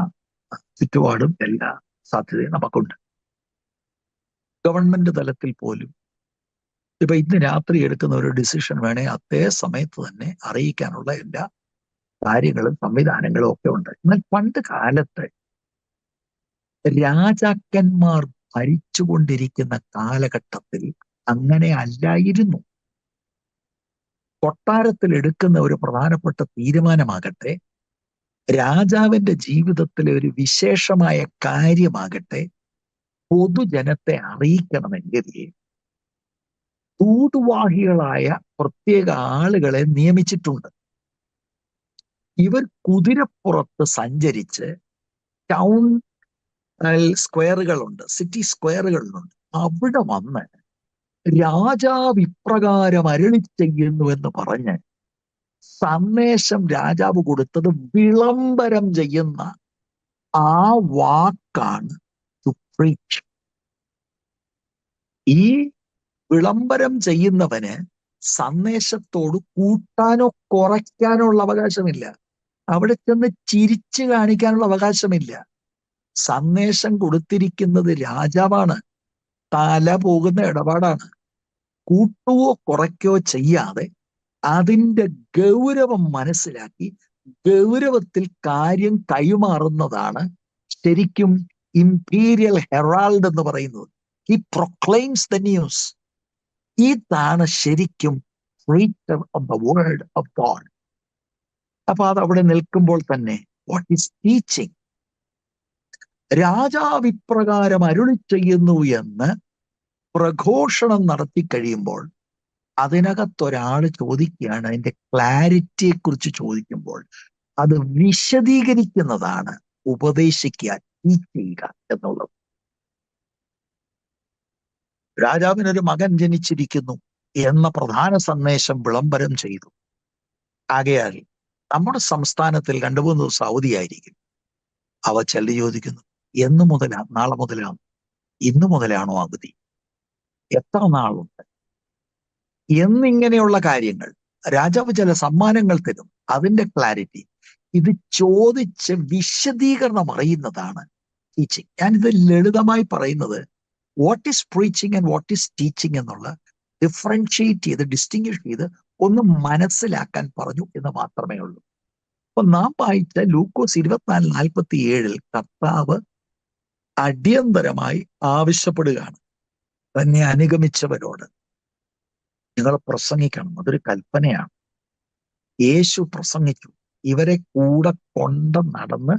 ചുറ്റുപാടും എല്ലാ സാധ്യതയും നമുക്കുണ്ട്. ഗവൺമെന്റ് തലത്തിൽ പോലും ഇപ്പൊ ഇന്ന് രാത്രി എടുക്കുന്ന ഒരു ഡിസിഷൻ വേണേ അതേ സമയത്ത് തന്നെ അറിയിക്കാനുള്ള എല്ലാ കാര്യങ്ങളും സംവിധാനങ്ങളും ഒക്കെ ഉണ്ട്. എന്നാൽ പണ്ട് കാലത്ത് രാജാക്കന്മാർ ഭരിച്ചുകൊണ്ടിരിക്കുന്ന കാലഘട്ടത്തിൽ അങ്ങനെ അല്ലായിരുന്നു. കൊട്ടാരത്തിൽ എടുക്കുന്ന ഒരു പ്രധാനപ്പെട്ട തീരുമാനമാകട്ടെ, രാജാവിന്റെ ജീവിതത്തിലെ ഒരു വിശേഷമായ കാര്യമാകട്ടെ, പൊതുജനത്തെ അറിയിക്കണമെങ്കിൽ തൂതുവാഹികളായ പ്രത്യേക ആളുകളെ നിയമിച്ചിട്ടുണ്ട്. ഇവർ കുതിരപ്പുറത്ത് സഞ്ചരിച്ച് ടൗൺ സ്ക്വയറുകളുണ്ട്, സിറ്റി സ്ക്വയറുകളുണ്ട്, അവിടെ വന്ന് രാജാവ് ഇപ്രകാരം അരുളി ചെയ്യുന്നു എന്ന് പറഞ്ഞ് സന്ദേശം രാജാവ് കൊടുത്തത് വിളംബരം ചെയ്യുന്ന ആ വാക്കാണ് ടു പ്രീച്ച്. ഈ വിളംബരം ചെയ്യുന്നവന് സന്ദേശത്തോട് കൂട്ടാനോ കുറയ്ക്കാനോ ഉള്ള അവകാശമില്ല. അവിടെ ചെന്ന് ചിരിച്ചു കാണിക്കാനുള്ള അവകാശമില്ല. സന്ദേശം കൊടുത്തിരിക്കുന്നത് രാജാവാണ്. തല പോകുന്ന ഇടപാടാണ്. കൂട്ടുകയോ കുറയ്ക്കോ ചെയ്യാതെ അതിന്റെ ഗൗരവം മനസ്സിലാക്കി ഗൗരവത്തിൽ കാര്യം കൈമാറുന്നതാണ് ശരിക്കും ഇംപീരിയൽ ഹെറാൾഡ് എന്ന് പറയുന്നത്. He proclaims the news. ഇതാണ് ശരിക്കും preacher of the word of God. അപ്പൊ അത് അവിടെ നിൽക്കുമ്പോൾ തന്നെ വാട്ട് ഈസ് ടീച്ചിങ്? രാജാവ് ഇപ്രകാരം അരുളി ചെയ്യുന്നു എന്ന് പ്രഘോഷണം നടത്തി കഴിയുമ്പോൾ അതിനകത്തൊരാൾ ചോദിക്കുകയാണ്, അതിന്റെ ക്ലാരിറ്റിയെ കുറിച്ച് ചോദിക്കുമ്പോൾ അത് വിശദീകരിക്കുന്നതാണ് ഉപദേശിക്കുക, ടീച്ച് ചെയ്യുക എന്നുള്ളത്. രാജാവിനൊരു മകൻ ജനിച്ചിരിക്കുന്നു എന്ന പ്രധാന സന്ദേശം വിളംബരം ചെയ്തു. ആകയാൽ നമ്മുടെ സംസ്ഥാനത്തിൽ 2-3 ദിവസം അവധിയായിരിക്കും. അവ ചെല്ലി ചോദിക്കുന്നു, എന്ന് മുതലാ? നാളെ മുതലാണോ? ഇന്ന് മുതലാണോ അവധി? എത്ര നാളുണ്ട്? എന്നിങ്ങനെയുള്ള കാര്യങ്ങൾ. രാജാവ് ചില സമ്മാനങ്ങൾ തരും, അതിന്റെ ക്ലാരിറ്റി. ഇത് ചോദിച്ച് വിശദീകരണം അറിയുന്നതാണ് ടീച്ചിങ്. ഞാനിത് ലളിതമായി പറയുന്നത് what is preaching and what is teaching എന്നുള്ള ഡിഫറൻഷിയേറ്റ് ചെയ്ത് ഡിസ്റ്റിങ്വിഷ് ചെയ്ത് ഒന്ന് മനസ്സിലാക്കാൻ പറഞ്ഞു എന്ന് മാത്രമേ ഉള്ളൂ. അപ്പൊ നാം വായിച്ച ലൂക്കോസ് 24:47 കർത്താവ് അടിയന്തരമായി ആവശ്യപ്പെടുകയാണ് തന്നെ അനുഗമിച്ചവരോട്, നിങ്ങൾ പ്രസംഗിക്കണം. അതൊരു കൽപ്പനയാണ്. യേശു പ്രസംഗിച്ചു. ഇവരെ കൂടെ കൊണ്ട് നടന്ന്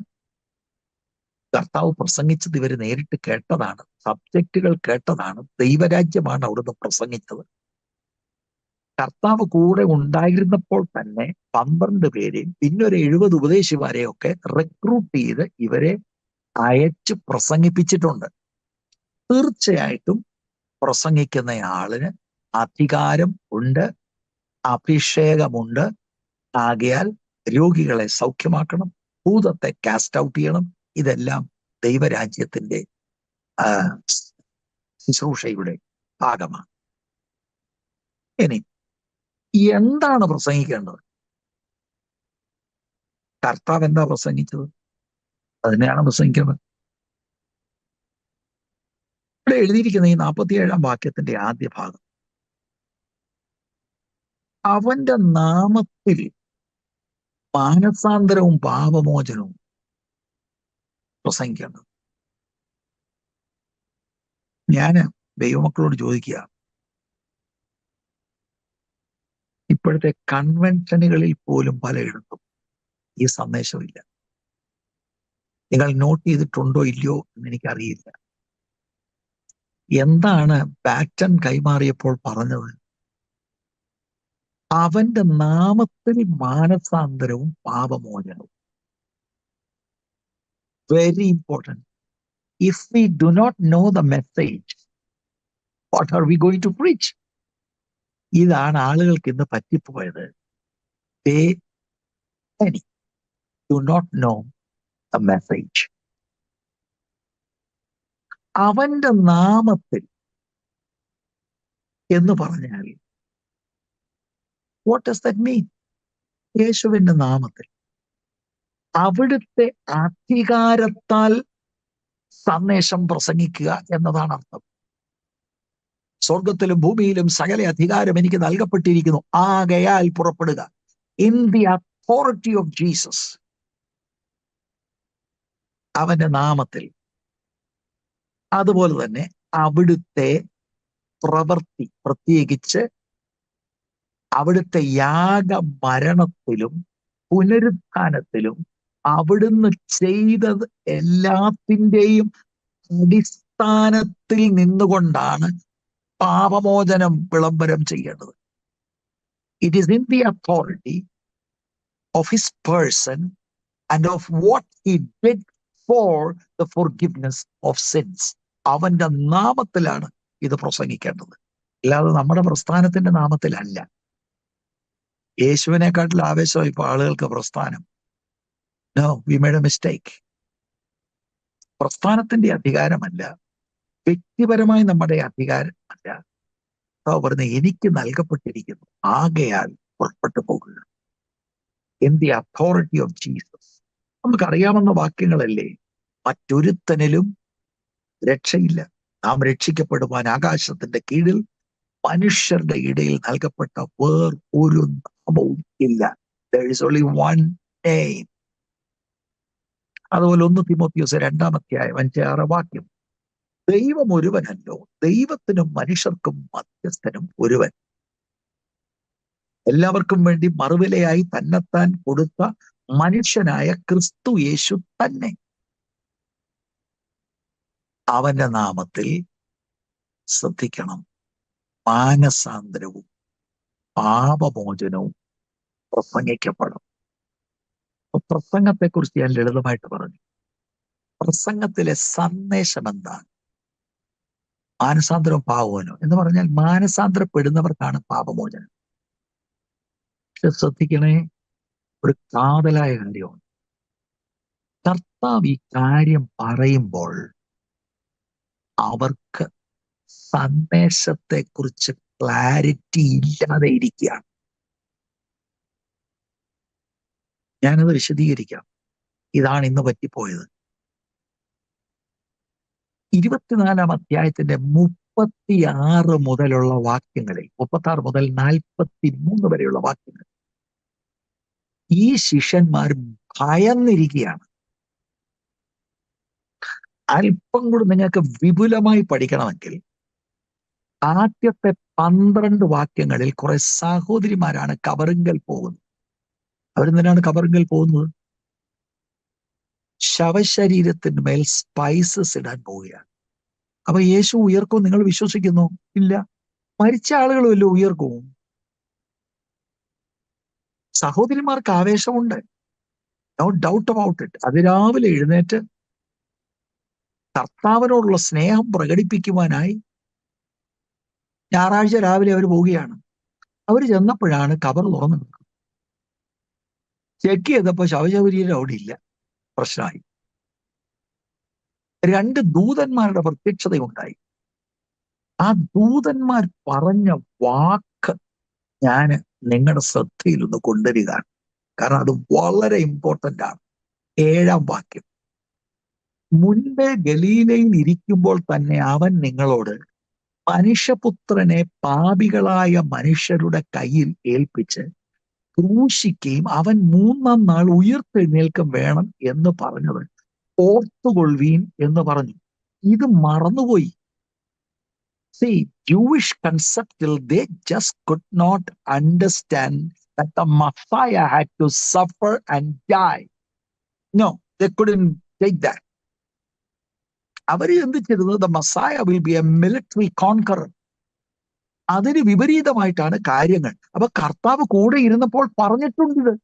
കർത്താവ് പ്രസംഗിച്ചത് ഇവർ നേരിട്ട് കേട്ടതാണ്, സബ്ജക്റ്റുകൾ കേട്ടതാണ്, ദൈവരാജ്യമാണ് അവിടുന്ന് പ്രസംഗിച്ചത്. കർത്താവ് കൂടെ ഉണ്ടായിരുന്നപ്പോൾ തന്നെ 12 പേരെയും പിന്നെ ഒരു 70 ഉപദേശിമാരെയൊക്കെ റിക്രൂട്ട് ചെയ്ത് ഇവരെ അയച്ച് പ്രസംഗിപ്പിച്ചിട്ടുണ്ട്. തീർച്ചയായിട്ടും പ്രസംഗിക്കുന്ന ആളിന് അധികാരം ഉണ്ട്, അഭിഷേകമുണ്ട്. ആകയാൽ രോഗികളെ സൗഖ്യമാക്കണം, ഭൂതത്തെ കാസ്റ്റ് ഔട്ട് ചെയ്യണം. ഇതെല്ലാം ദൈവരാജ്യത്തിന്റെ ശുശ്രൂഷയുടെ ഭാഗമാണ്. ഇനി എന്താണ് പ്രസംഗിക്കേണ്ടത്? കർത്താവ് എന്താ പ്രസംഗിച്ചത്? അതിനെയാണ് പ്രസംഗിക്കുന്നത്. ഇവിടെ എഴുതിയിരിക്കുന്ന ഈ 47-ാം വാക്യത്തിന്റെ ആദ്യ ഭാഗം, അവന്റെ നാമത്തിൽ മാനസാന്തരവും പാപമോചനവും പ്രസംഗിക്കേണ്ടത്. ഞാന് ദൈവമക്കളോട് ചോദിക്കുക, ഇപ്പോഴത്തെ കൺവെൻഷനുകളിൽ പോലും പലയിടത്തും ഈ സന്ദേശമില്ല. നിങ്ങൾ നോട്ട് ചെയ്തിട്ടുണ്ടോ ഇല്ലയോ എന്ന് എനിക്കറിയില്ല. എന്താണ് ബാറ്റൺ കൈമാറിയപ്പോൾ പറഞ്ഞത്? അവന്റെ നാമത്തിൽ മാനസാന്തരവും പാപമോചനവും. Very important. If we do not know the message, what are we going to preach? ഇതാണ് ആളുകൾക്ക് ഇന്ന് പറ്റിപ്പോയത്. They do not know the message. അവന്റെ നാമത്തിൽ എന്ന് പറഞ്ഞാൽ what does that mean? യേശുവിന്റെ നാമത്തിൽ. അവിടുത്തെ അധികാരത്താൽ സന്ദേശം പ്രസംഗിക്കുക എന്നതാണ് അർത്ഥം. സ്വർഗത്തിലും ഭൂമിയിലും സകല അധികാരം എനിക്ക് നൽകപ്പെട്ടിരിക്കുന്നു, ആകയാൽ പുറപ്പെടുക. In the authority of Jesus, അവന്റെ നാമത്തിൽ. അതുപോലെ തന്നെ അവിടുത്തെ പ്രവൃത്തി, പ്രത്യേകിച്ച് അവിടുത്തെ യാഗമരണത്തിലും പുനരുത്ഥാനത്തിലും അവിടുന്ന് ചെയ്തത് എല്ലാത്തിൻ്റെയും അടിസ്ഥാനത്തിൽ നിന്നുകൊണ്ടാണ് പാപമോചനം വിളംബരം ചെയ്യേണ്ടത്. It is in the authority of his person and of what he did for the forgiveness of since. അവന്റെ നാമത്തിലാണ് ഇത് പ്രസംഗിക്കേണ്ടത്, അല്ലാതെ നമ്മുടെ പ്രസ്ഥാനത്തിന്റെ നാമത്തിലല്ല. യേശുവിനെക്കാട്ടിൽ ആവേശം ഇപ്പൊ ആളുകൾക്ക് പ്രസ്ഥാനം. No, we made a mistake. പ്രസ്ഥാനത്തിന്റെ അധികാരമല്ല, വ്യക്തിപരമായി നമ്മുടെ അധികാരമല്ല. പറഞ്ഞ എനിക്ക് നൽകപ്പെട്ടിരിക്കുന്നു, ആകയാൽ പുറപ്പെട്ടു പോകുക. In the authority of Jesus. നമുക്കറിയാവുന്ന വാക്യങ്ങളല്ലേ? മറ്റൊരുത്തനിലും രക്ഷയില്ല, നാം രക്ഷിക്കപ്പെടുവാൻ ആകാശത്തിന്റെ കീഴിൽ മനുഷ്യരുടെ ഇടയിൽ നൽകപ്പെട്ട വേർ ഒരു നാമവും ഇല്ല. There is only one name. അതുപോലെ 1 തിമോത്തിയോസ് 2-ാം അധ്യായം 5-6 വാക്യം, ദൈവം ഒരുവനല്ലോ, ദൈവത്തിനും മനുഷ്യർക്കും മധ്യസ്ഥനും ഒരുവൻ, എല്ലാവർക്കും വേണ്ടി മറുവിലയായി തന്നെത്താൻ കൊടുത്ത മനുഷ്യനായ ക്രിസ്തു യേശു തന്നെ. അവന്റെ നാമത്തിൽ ശ്രദ്ധിക്കണം, മാനസാന്തരവും പാപമോചനവും പ്രസംഗിക്കപ്പെടും. പ്രസംഗത്തെക്കുറിച്ച് ഞാൻ ലളിതമായിട്ട് പറഞ്ഞു. പ്രസംഗത്തിലെ സന്ദേശം എന്താണ്? മാനസാന്തരവും പാപമോചനവും എന്ന് പറഞ്ഞാൽ മാനസാന്തരപ്പെടുന്നവർക്കാണ് പാപമോചനം. പക്ഷെ ശ്രദ്ധിക്കണേ, ഒരു കാതലായ കാര്യമാണ്. കർത്താവ് ഈ കാര്യം പറയുമ്പോൾ അവർക്ക് സന്ദേശത്തെക്കുറിച്ച് ക്ലാരിറ്റി ഇല്ലാതെ ഇരിക്കുകയാണ്. ഞാനത് വിശദീകരിക്കാം. ഇതാണ് ഇന്ന് പറ്റിപ്പോയത്. 24-ാം അധ്യായത്തിന്റെ 36 മുതലുള്ള വാക്യങ്ങളിൽ, 36 മുതൽ 43 വരെയുള്ള വാക്യങ്ങൾ, ഈ ശിഷ്യന്മാർ ഭയന്നിരിക്കുകയാണ്. അല്പം കൂടി നിങ്ങൾക്ക് വിപുലമായി പഠിക്കണമെങ്കിൽ ആദ്യത്തെ 12 വാക്യങ്ങളിൽ കുറെ സഹോദരിമാരാണ് കബറിങ്കൽ പോകുന്നത്. അവരെന്തിനാണ് കബറിങ്കൽ പോകുന്നത്? ശവശരീരത്തിന്മേൽ സ്പൈസസ് ഇടാൻ പോവുകയാണ്. അപ്പൊ യേശു ഉയർക്കും നിങ്ങൾ വിശ്വസിക്കുന്നു? ഇല്ല. മരിച്ച ആളുകളുമല്ലോ ഉയർക്കും. സഹോദരിമാർക്ക് ആവേശമുണ്ട്, നോ ഡൗട്ട് അബൌട്ട് ഇറ്റ്. അതിരാവിലെ എഴുന്നേറ്റ് കർത്താവിനോടുള്ള സ്നേഹം പ്രകടിപ്പിക്കുവാനായി ഞായറാഴ്ച രാവിലെ അവർ പോവുകയാണ്. അവർ ചെന്നപ്പോഴാണ് കബർ തുറന്നു നിൽക്കുന്നത്. ചെക്ക് ചെയ്തപ്പോ ശവശരീരം അവിടെ ഇല്ല. പ്രശ്നമായി. 2 ദൂതന്മാരുടെ പ്രത്യക്ഷതയുണ്ടായി. ആ ദൂതന്മാർ പറഞ്ഞ വാക്ക് ഞാൻ നിങ്ങളുടെ ശ്രദ്ധയിൽ ഒന്ന് കൊണ്ടുവരിക, കാരണം അത് വളരെ ഇമ്പോർട്ടന്റ് ആണ്. 7-ാം വാക്യം, മുൻപേ ഗലീലയിൽ ഇരിക്കുമ്പോൾ തന്നെ അവൻ നിങ്ങളോട് മനുഷ്യപുത്രനെ പാപികളായ മനുഷ്യരുടെ കയ്യിൽ ഏൽപ്പിച്ച് ക്രൂശിക്കുകയും അവൻ 3-ാം നാൾ ഉയർത്തെഴുന്നേൽക്കും വേണം എന്ന് പറഞ്ഞത് ഓർത്തുകൊള്ളുവീൻ എന്ന് പറഞ്ഞു. ഇത് മറന്നുപോയി. See, Jewish conceptual, they just could not understand that the Messiah had to suffer and die. No, they couldn't take that. Our ചിന്തിച്ചിരുന്നത് the Messiah will be a military conqueror. അതിന് വിപരീതമായിട്ടാണ് കാര്യങ്ങൾ. അപ്പൊ കർത്താവ് കൂടെ ഇരുന്നപ്പോൾ പറഞ്ഞിട്ടുണ്ട് ഇത്.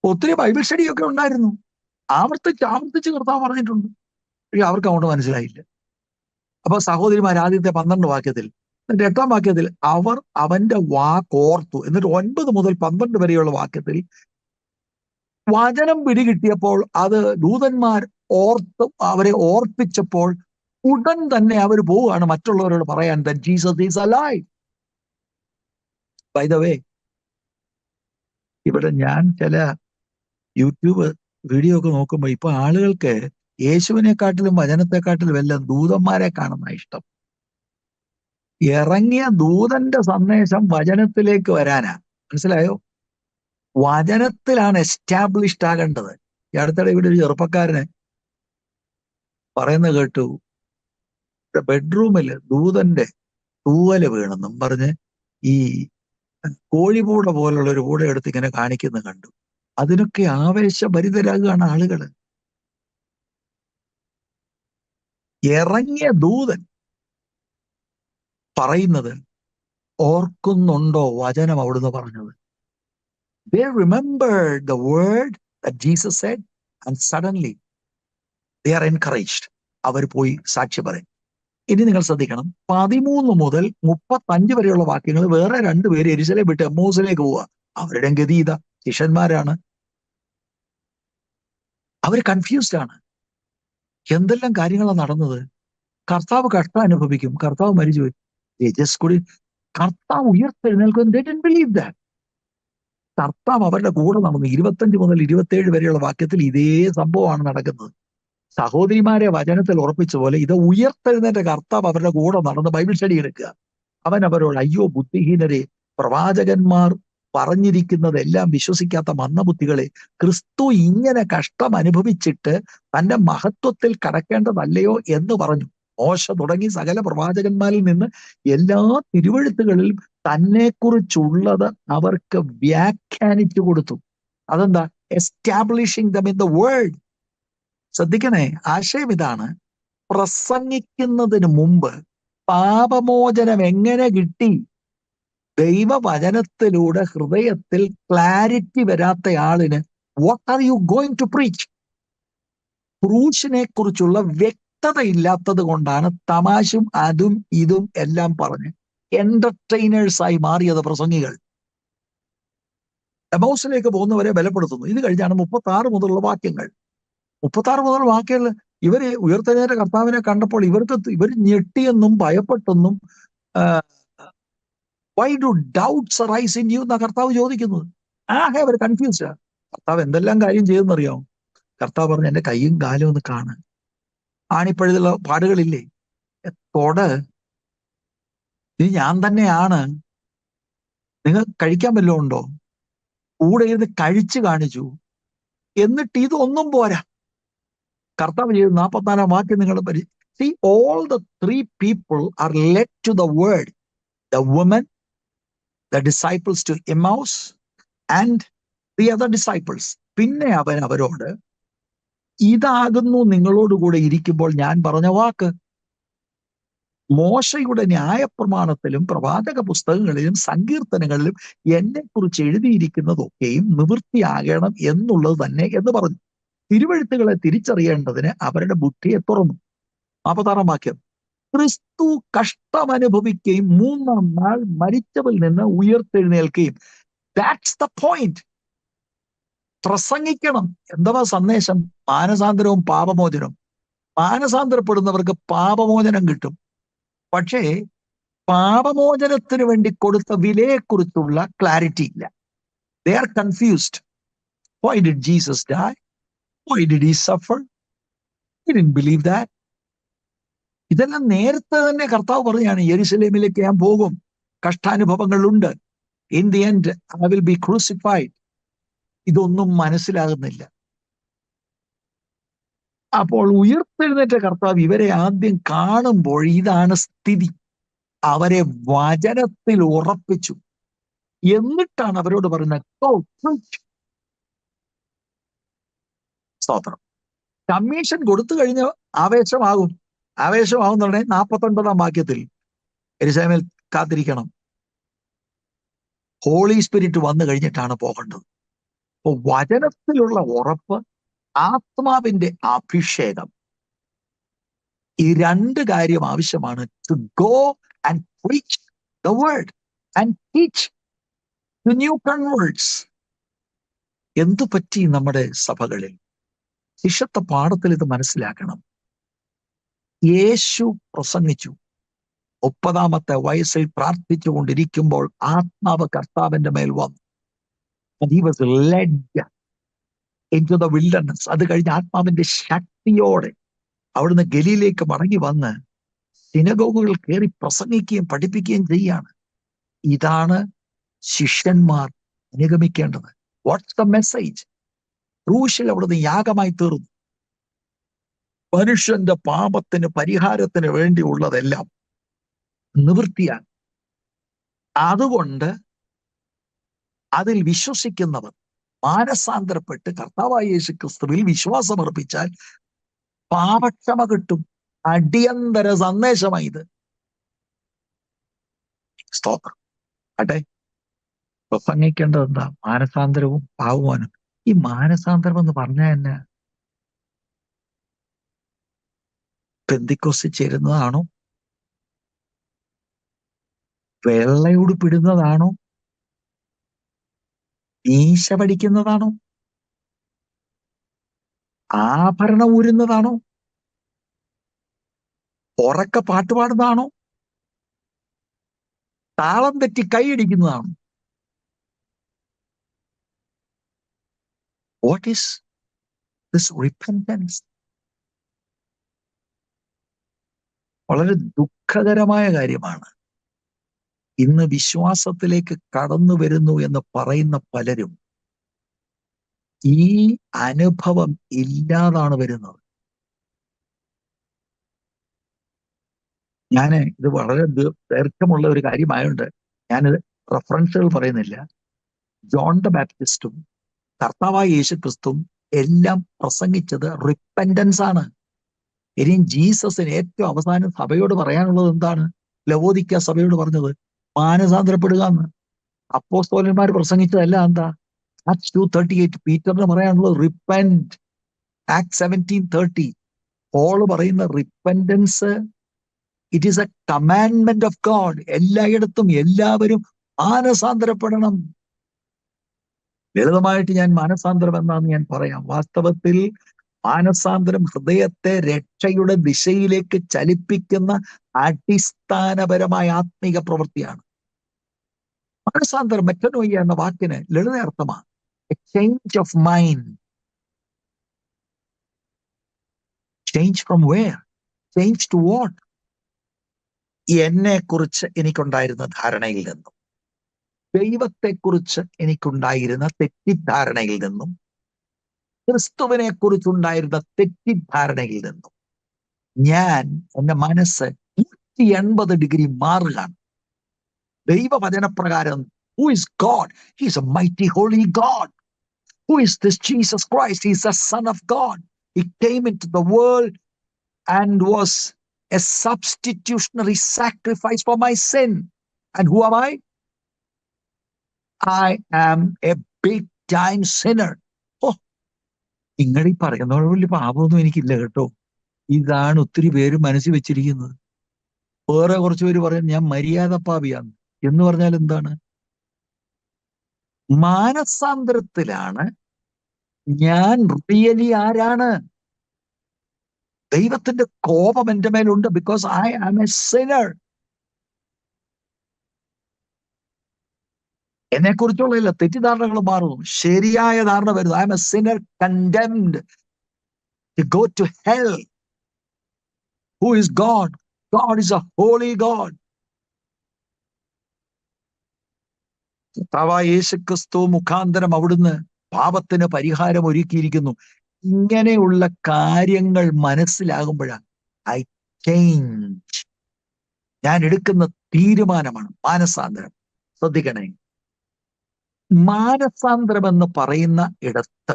ഒത്തിരി ബൈബിൾ സ്റ്റഡിയൊക്കെ ഉണ്ടായിരുന്നു, ആവർത്തിച്ച് കർത്താവ് പറഞ്ഞിട്ടുണ്ട്. പക്ഷെ അവർക്ക് അങ്ങോട്ട് മനസ്സിലായില്ല. അപ്പൊ സഹോദരിമാർ ആദ്യത്തെ 12 വാക്യത്തിൽ, എന്നിട്ട് 8-ാം വാക്യത്തിൽ അവർ അവന്റെ വാക്കോർത്തു. എന്നിട്ട് 9 മുതൽ 12 വരെയുള്ള വാക്യത്തിൽ വചനം പിടികിട്ടിയപ്പോൾ അത് ദൂതന്മാർ അവരെ ഓർപ്പിച്ചപ്പോൾ ഉടൻ തന്നെ അവർ പോവുകയാണ് മറ്റുള്ളവരോട് പറയാൻ, that Jesus is alive. By the way, ഇവിടെ ഞാൻ ചില യൂട്യൂബ് വീഡിയോ ഒക്കെ നോക്കുമ്പോൾ ഇപ്പൊ ആളുകൾക്ക് യേശുവിനെക്കാട്ടിലും വചനത്തെക്കാട്ടിലും എല്ലാം ദൂതന്മാരെ കാണുന്ന ഇഷ്ടം. ഇറങ്ങിയ ദൂതന്റെ സന്ദേശം വചനത്തിലേക്ക് വരാനാ. മനസ്സിലായോ? വചനത്തിലാണ് എസ്റ്റാബ്ലിഷ്ഡ് ആകേണ്ടത്. ഈ അടുത്തിടെ ഇവിടെ ഒരു ചെറുപ്പക്കാരന് പറയുന്നത് കേട്ടു, ബെഡ്റൂമിൽ ദൂതന്റെ തൂവല് വീണെന്നും പറഞ്ഞ് ഈ കോഴിപൂട പോലുള്ള ഒരു കൂട എടുത്ത് ഇങ്ങനെ കാണിക്കുന്നത് കണ്ടു. അതിനൊക്കെ ആവേശഭരിതരാകുകയാണ് ആളുകൾ. ഇറങ്ങിയ ദൂതൻ പറയുന്നത് ഓർക്കുന്നുണ്ടോ വചനം അവിടുന്ന് പറഞ്ഞത്? They remembered the word that Jesus said and suddenly they are encouraged. അവർ പോയി സാക്ഷി പറയും. ഇനി നിങ്ങൾ ശ്രദ്ധിക്കണം, 13 മുതൽ 35 വരെയുള്ള വാക്യങ്ങൾ വേറെ 2 പേര് യെരുശലേം വിട്ട് എമ്മൂസിലേക്ക് പോവുക. അവരുടെ ഗതി ഇതാ, ശിഷ്യന്മാരാണ്. അവർ കൺഫ്യൂസ്ഡ് ആണ്. എന്തെല്ലാം കാര്യങ്ങളാണ് നടന്നത്? കർത്താവ് കഷ്ടം അനുഭവിക്കും, കർത്താവ് മരിച്ചുപോയി, കർത്താവ് ഉയർത്തെഴുന്നേൽക്കും. They didn't believe that. കർത്താവ് അവരുടെ കൂടെ നടന്നു. 25 മുതൽ 27 വരെയുള്ള വാക്യത്തിൽ ഇതേ സംഭവമാണ് നടക്കുന്നത്. സഹോദരിമാരെ വചനത്തിൽ ഉറപ്പിച്ച പോലെ ഇത് ഉയർത്തെഴുന്നേറ്റ കർത്താവ് അവരുടെ കൂടെ നടന്ന് ബൈബിൾ സ്റ്റഡി എടുക്കുക. അവൻ അവരോട്, അയ്യോ ബുദ്ധിഹീനരെ, പ്രവാചകന്മാർ പറഞ്ഞിരിക്കുന്നതെല്ലാം വിശ്വസിക്കാത്ത മന്ദബുദ്ധികളെ, ക്രിസ്തു ഇങ്ങനെ കഷ്ടം അനുഭവിച്ചിട്ട് തന്റെ മഹത്വത്തിൽ കടക്കേണ്ടതല്ലയോ എന്ന് പറഞ്ഞു. മോശ തുടങ്ങി സകല പ്രവാചകന്മാരിൽ നിന്ന് എല്ലാ തിരുവെഴുത്തുകളിലും തന്നെക്കുറിച്ചുള്ളത് അവർക്ക് വ്യാഖ്യാനിച്ചു കൊടുത്തു. അതെന്താ? Establishing them in the word. ശ്രദ്ധിക്കണേ, ആശയം ഇതാണ്. പ്രസംഗിക്കുന്നതിന് മുമ്പ് പാപമോചനം എങ്ങനെ കിട്ടി? ദൈവവചനത്തിലൂടെ ഹൃദയത്തിൽ ക്ലാരിറ്റി വരാത്ത ആളിന് what are you going to preach? ക്രൂശിനെ കുറിച്ചുള്ള വ്യക്തത ഇല്ലാത്തത് കൊണ്ടാണ് തമാശും അതും ഇതും എല്ലാം പറഞ്ഞ് എന്റർടൈനേഴ്സായി മാറിയത് പ്രസംഗികൾ. എമൗസിലേക്ക് പോകുന്നവരെ ബലപ്പെടുത്തുന്നു. ഇത് കഴിഞ്ഞാണ് 36 മുതലുള്ള വാക്യങ്ങൾ. 36 മുതൽ വാക്യങ്ങൾ ഇവര് ഉയർത്തെഴുന്നേറ്റ കർത്താവിനെ കണ്ടപ്പോൾ ഇവർ ഞെട്ടിയെന്നും ഭയപ്പെട്ടെന്നും why do doubts arise in you എന്നാ കർത്താവ് ചോദിക്കുന്നത്. ആകെ അവർ കൺഫ്യൂസ്ഡ്. കർത്താവ് എന്തെല്ലാം കാര്യം ചെയ്തെന്നറിയാമോ? കർത്താവ് പറഞ്ഞു, എന്റെ കൈയും കാലും ഒന്ന് കാണ്, ആണിപ്പഴുതുള്ള പാടുകളില്ലേ, തൊട്, ഇത് ഞാൻ തന്നെയാണ്. നിങ്ങൾ കഴിക്കാൻ വല്ലതും ഉണ്ടോ? കൂടെ ഇരുന്ന് കഴിച്ചു കാണിച്ചു. എന്നിട്ട് ഇതൊന്നും പോരാ. കർത്താവ് ചെയ്ത് 44 വാക്യം നിങ്ങൾ see, all the 3 people are led to the word. The woman, the disciples to Emmaus, and the other disciples. പിന്നെ അവൻ അവരോട്, ഇതാകുന്നു നിങ്ങളോടുകൂടെ ഇരിക്കുമ്പോൾ ഞാൻ പറഞ്ഞ വാക്ക്. മോശയുടെ ന്യായപ്രമാണത്തിലും പ്രവാചക പുസ്തകങ്ങളിലും സങ്കീർത്തനങ്ങളിലും എന്നെക്കുറിച്ച് എഴുതിയിരിക്കുന്നതൊക്കെയും നിവൃത്തിയാകണം എന്നുള്ളത് തന്നെ എന്ന് പറഞ്ഞു. തിരുവെഴുത്തുകളെ തിരിച്ചറിയേണ്ടതിന് അവരുടെ ബുദ്ധിയെ തുറന്നു. 46 വാക്യം, ക്രിസ്തു കഷ്ടമനുഭവിക്കുകയും 3-ാം നാൾ മരിച്ചവരിൽ നിന്ന് ഉയർത്തെഴുന്നേൽക്കുകയും. That's the point. പ്രസംഗിക്കണം. എന്തുവാ സന്ദേശം? മാനസാന്തരവും പാപമോചനവും. മാനസാന്തരപ്പെടുന്നവർക്ക് പാപമോചനം കിട്ടും. പക്ഷേ പാപമോചനത്തിന് വേണ്ടി കൊടുത്ത വിലയെക്കുറിച്ചുള്ള ക്ലാരിറ്റി ഇല്ല. They are confused. Why did Jesus die? Why did he suffer? He didn't believe that. ഇതെല്ലാം നേരത്തെ തന്നെ കർത്താവ് പറഞ്ഞാണ്, യെരുശലേമിലേക്ക് ഞാൻ പോകും, കഷ്ടാനുഭവങ്ങളുണ്ട്, in the end I will be crucified. ഇതൊന്നും മനസ്സിലാകുന്നില്ല. അപ്പോൾ ഉയർത്തെഴുന്നേറ്റ കർത്താവ് ഇവരെ ആദ്യം കാണുമ്പോൾ ഇതാണ് സ്ഥിതി. അവരെ വചനത്തിൽ ഉറപ്പിച്ചു. എന്നിട്ടാണ് അവരോട് പറയുന്നത്, സ്തോത്രം. കമ്മീഷൻ കൊടുത്തു കഴിഞ്ഞ ആവേശമാകും. ആവേശമാകുന്നുണ്ടെ 49-ാം വാക്യത്തിൽ യെരുശലേമിൽ കാത്തിരിക്കണം, ഹോളി സ്പിരിറ്റ് വന്നു കഴിഞ്ഞിട്ടാണ് പോകേണ്ടത്. അപ്പൊ വചനത്തിലുള്ള ഉറപ്പ്, ആത്മാവിന്റെ അഭിഷേകം, ഈ 2 കാര്യം ആവശ്യമാണ്. To go and preach the word and teach the new converts. എന്തു പറ്റി നമ്മുടെ സഭകളിൽ? ശിഷ്യത്വ പാഠത്തിൽ ഇത് മനസ്സിലാക്കണം. യേശു പ്രസംഗിച്ചു. 30-ാമത്തെ വയസ്സിൽ പ്രാർത്ഥിച്ചുകൊണ്ടിരിക്കുമ്പോൾ ആത്മാവ് കർത്താവിന്റെ മേൽ വന്നു. He was led. into the wilderness. അത് കഴിഞ്ഞ് ആത്മാവിന്റെ ശക്തിയോടെ അവിടുന്ന് ഗലീലേക്ക് മടങ്ങി വന്ന് സിനഗോഗുകൾ കയറി പ്രസംഗിക്കുകയും പഠിപ്പിക്കുകയും ചെയ്യാണ്. ഇതാണ് ശിഷ്യന്മാർ അനുഗമിക്കേണ്ടത്. What's the message? ക്രൂശിൽ അവിടുന്ന് യാഗമായി തീർന്നു. മനുഷ്യന്റെ പാപത്തിന് പരിഹാരത്തിന് വേണ്ടിയുള്ളതെല്ലാം നിവൃത്തിയാണ്. അതുകൊണ്ട് അതിൽ വിശ്വസിക്കുന്നവർ മാനസാന്തരപ്പെട്ട് കർത്താവായ യേശു ക്രിസ്തുവിൽ വിശ്വാസമർപ്പിച്ചാൽ പാപക്ഷമ കിട്ടും. അടിയന്തര സന്ദേശമായി ഇത്. സ്തോത്രം. അട്ടെ, പ്രസംഗിക്കേണ്ടത് എന്താ? മാനസാന്തരവും പാപമാനും. ഈ മാനസാന്തരം എന്ന് പറഞ്ഞാൽ തന്നെ പെന്തിക്കോസ്തിൽ ചേരുന്നതാണോ? വെള്ളയുടുപ്പിടുന്നതാണോ? മീശ പഠിക്കുന്നതാണോ? ആഭരണം ഊരുന്നതാണോ? ഉറക്ക പാട്ടുപാടുന്നതാണോ? താളം തെറ്റി കൈയടിക്കുന്നതാണോ? What is this repentance? വളരെ ദുഃഖകരമായ കാര്യമാണ്. ഇന്ന് വിശ്വാസത്തിലേക്ക് കടന്നു വരുന്നു എന്ന് പറയുന്ന പലരും ഈ അനുഭവം ഇല്ലാതാണ് വരുന്നത്. ഇത് വളരെ ദീർഘമുള്ള ഒരു കാര്യമായതുകൊണ്ട് ഞാനിത് റെഫറൻസുകൾ പറയുന്നില്ല. ജോൺ ദ ബാപ്റ്റിസ്റ്റും കർത്താവായ യേശു ക്രിസ്തുവും എല്ലാം പ്രസംഗിച്ചത് റിപ്പൻറ്റൻസ് ആണ്. ഇനിയും ജീസസിന് ഏറ്റവും അവസാനം സഭയോട് പറയാനുള്ളത് എന്താണ്? ലവോദിക്ക സഭയോട് പറഞ്ഞത് മാനസാന്തരപ്പെടുക എന്ന്. അപ്പോസ്തലന്മാർ പ്രസംഗിച്ചതല്ല എന്താ? ആക്ട്സ് 2:38. പീറ്ററിന് പറയാനുള്ളത് റിപ്പൻറ്റ്. ആക്ട് 17:30. പോൾ പറയുന്ന repentance it is A commandment of God. എല്ലായിടത്തും എല്ലാവരും മാനസാന്തരപ്പെടണം. ലളിതമായിട്ട് ഞാൻ മാനസാന്തരം എന്നാന്ന് ഞാൻ പറയാം. വാസ്തവത്തിൽ മാനസാന്തരം ഹൃദയത്തെ രക്ഷയുടെ ദിശയിലേക്ക് ചലിപ്പിക്കുന്ന അടിസ്ഥാനപരമായ ആത്മീക പ്രവൃത്തിയാണ്. മാനസാന്തരം മെറ്റനോയ്യ എന്ന വാക്കിന് ലളിത അർത്ഥമാണ്. A change of mind. Change from where? Change to what? എന്നെ കുറിച്ച് എനിക്കുണ്ടായിരുന്ന ധാരണയിൽ നിന്നും, ദൈവത്തെക്കുറിച്ച് എനിക്കുണ്ടായിരുന്ന തെറ്റിദ്ധാരണയിൽ നിന്നും, ക്രിസ്തുവിനെ കുറിച്ചുണ്ടായിരുന്ന തെറ്റിദ്ധാരണയിൽ നിന്നും ഞാൻ എന്റെ മനസ്സ് 180 ഡിഗ്രി മാറുകയാണ്. ദൈവവചനപ്രകാരം who is God? He is a mighty holy God. Who is this Jesus Christ? He is the Son of God. He came into the world and was a substitutionary sacrifice for my sin. And who am I? I am a big time sinner. നിങ്ങൾ ഈ പറയുന്ന വലിയ പാപമൊന്നും എനിക്കില്ല കേട്ടോ. ഇതാണ് ഒത്തിരി പേര് മനസ്സിൽ വെച്ചിരിക്കുന്നത്. വേറെ കുറച്ച് പേര് പറയും ഞാൻ മര്യാദ പാപിയാന്ന്. എന്ന് പറഞ്ഞാൽ എന്താണ്? മാനസാന്തരത്തിലാണ് ഞാൻ റിയലി ആരാണ്. ദൈവത്തിന്റെ കോപം എന്റെ മേലുണ്ട്. Because I am a sinner. എന്നെ കുറിച്ചുള്ള എല്ലാ തെറ്റിദ്ധാരണകൾ മാറുന്നു. ശരിയായ ധാരണ വരുന്നു. I am a sinner condemned to go to hell. Who is God? God is a holy God. കർത്താവായ യേശുക്രിസ്തു മുഖാന്തരം അവിടുന്ന് പാപത്തിന് പരിഹാരം ഒരുക്കിയിരിക്കുന്നു. ഇങ്ങനെയുള്ള കാര്യങ്ങൾ മനസ്സിലാകുമ്പോഴാണ് ഐ ചേഞ്ച്. ഞാൻ എടുക്കുന്ന തീരുമാനമാണ് മാനസാന്തരം. ശ്രദ്ധിക്കണേ, മാനസാന്തരം എന്ന് പറയുന്ന ഇടത്ത്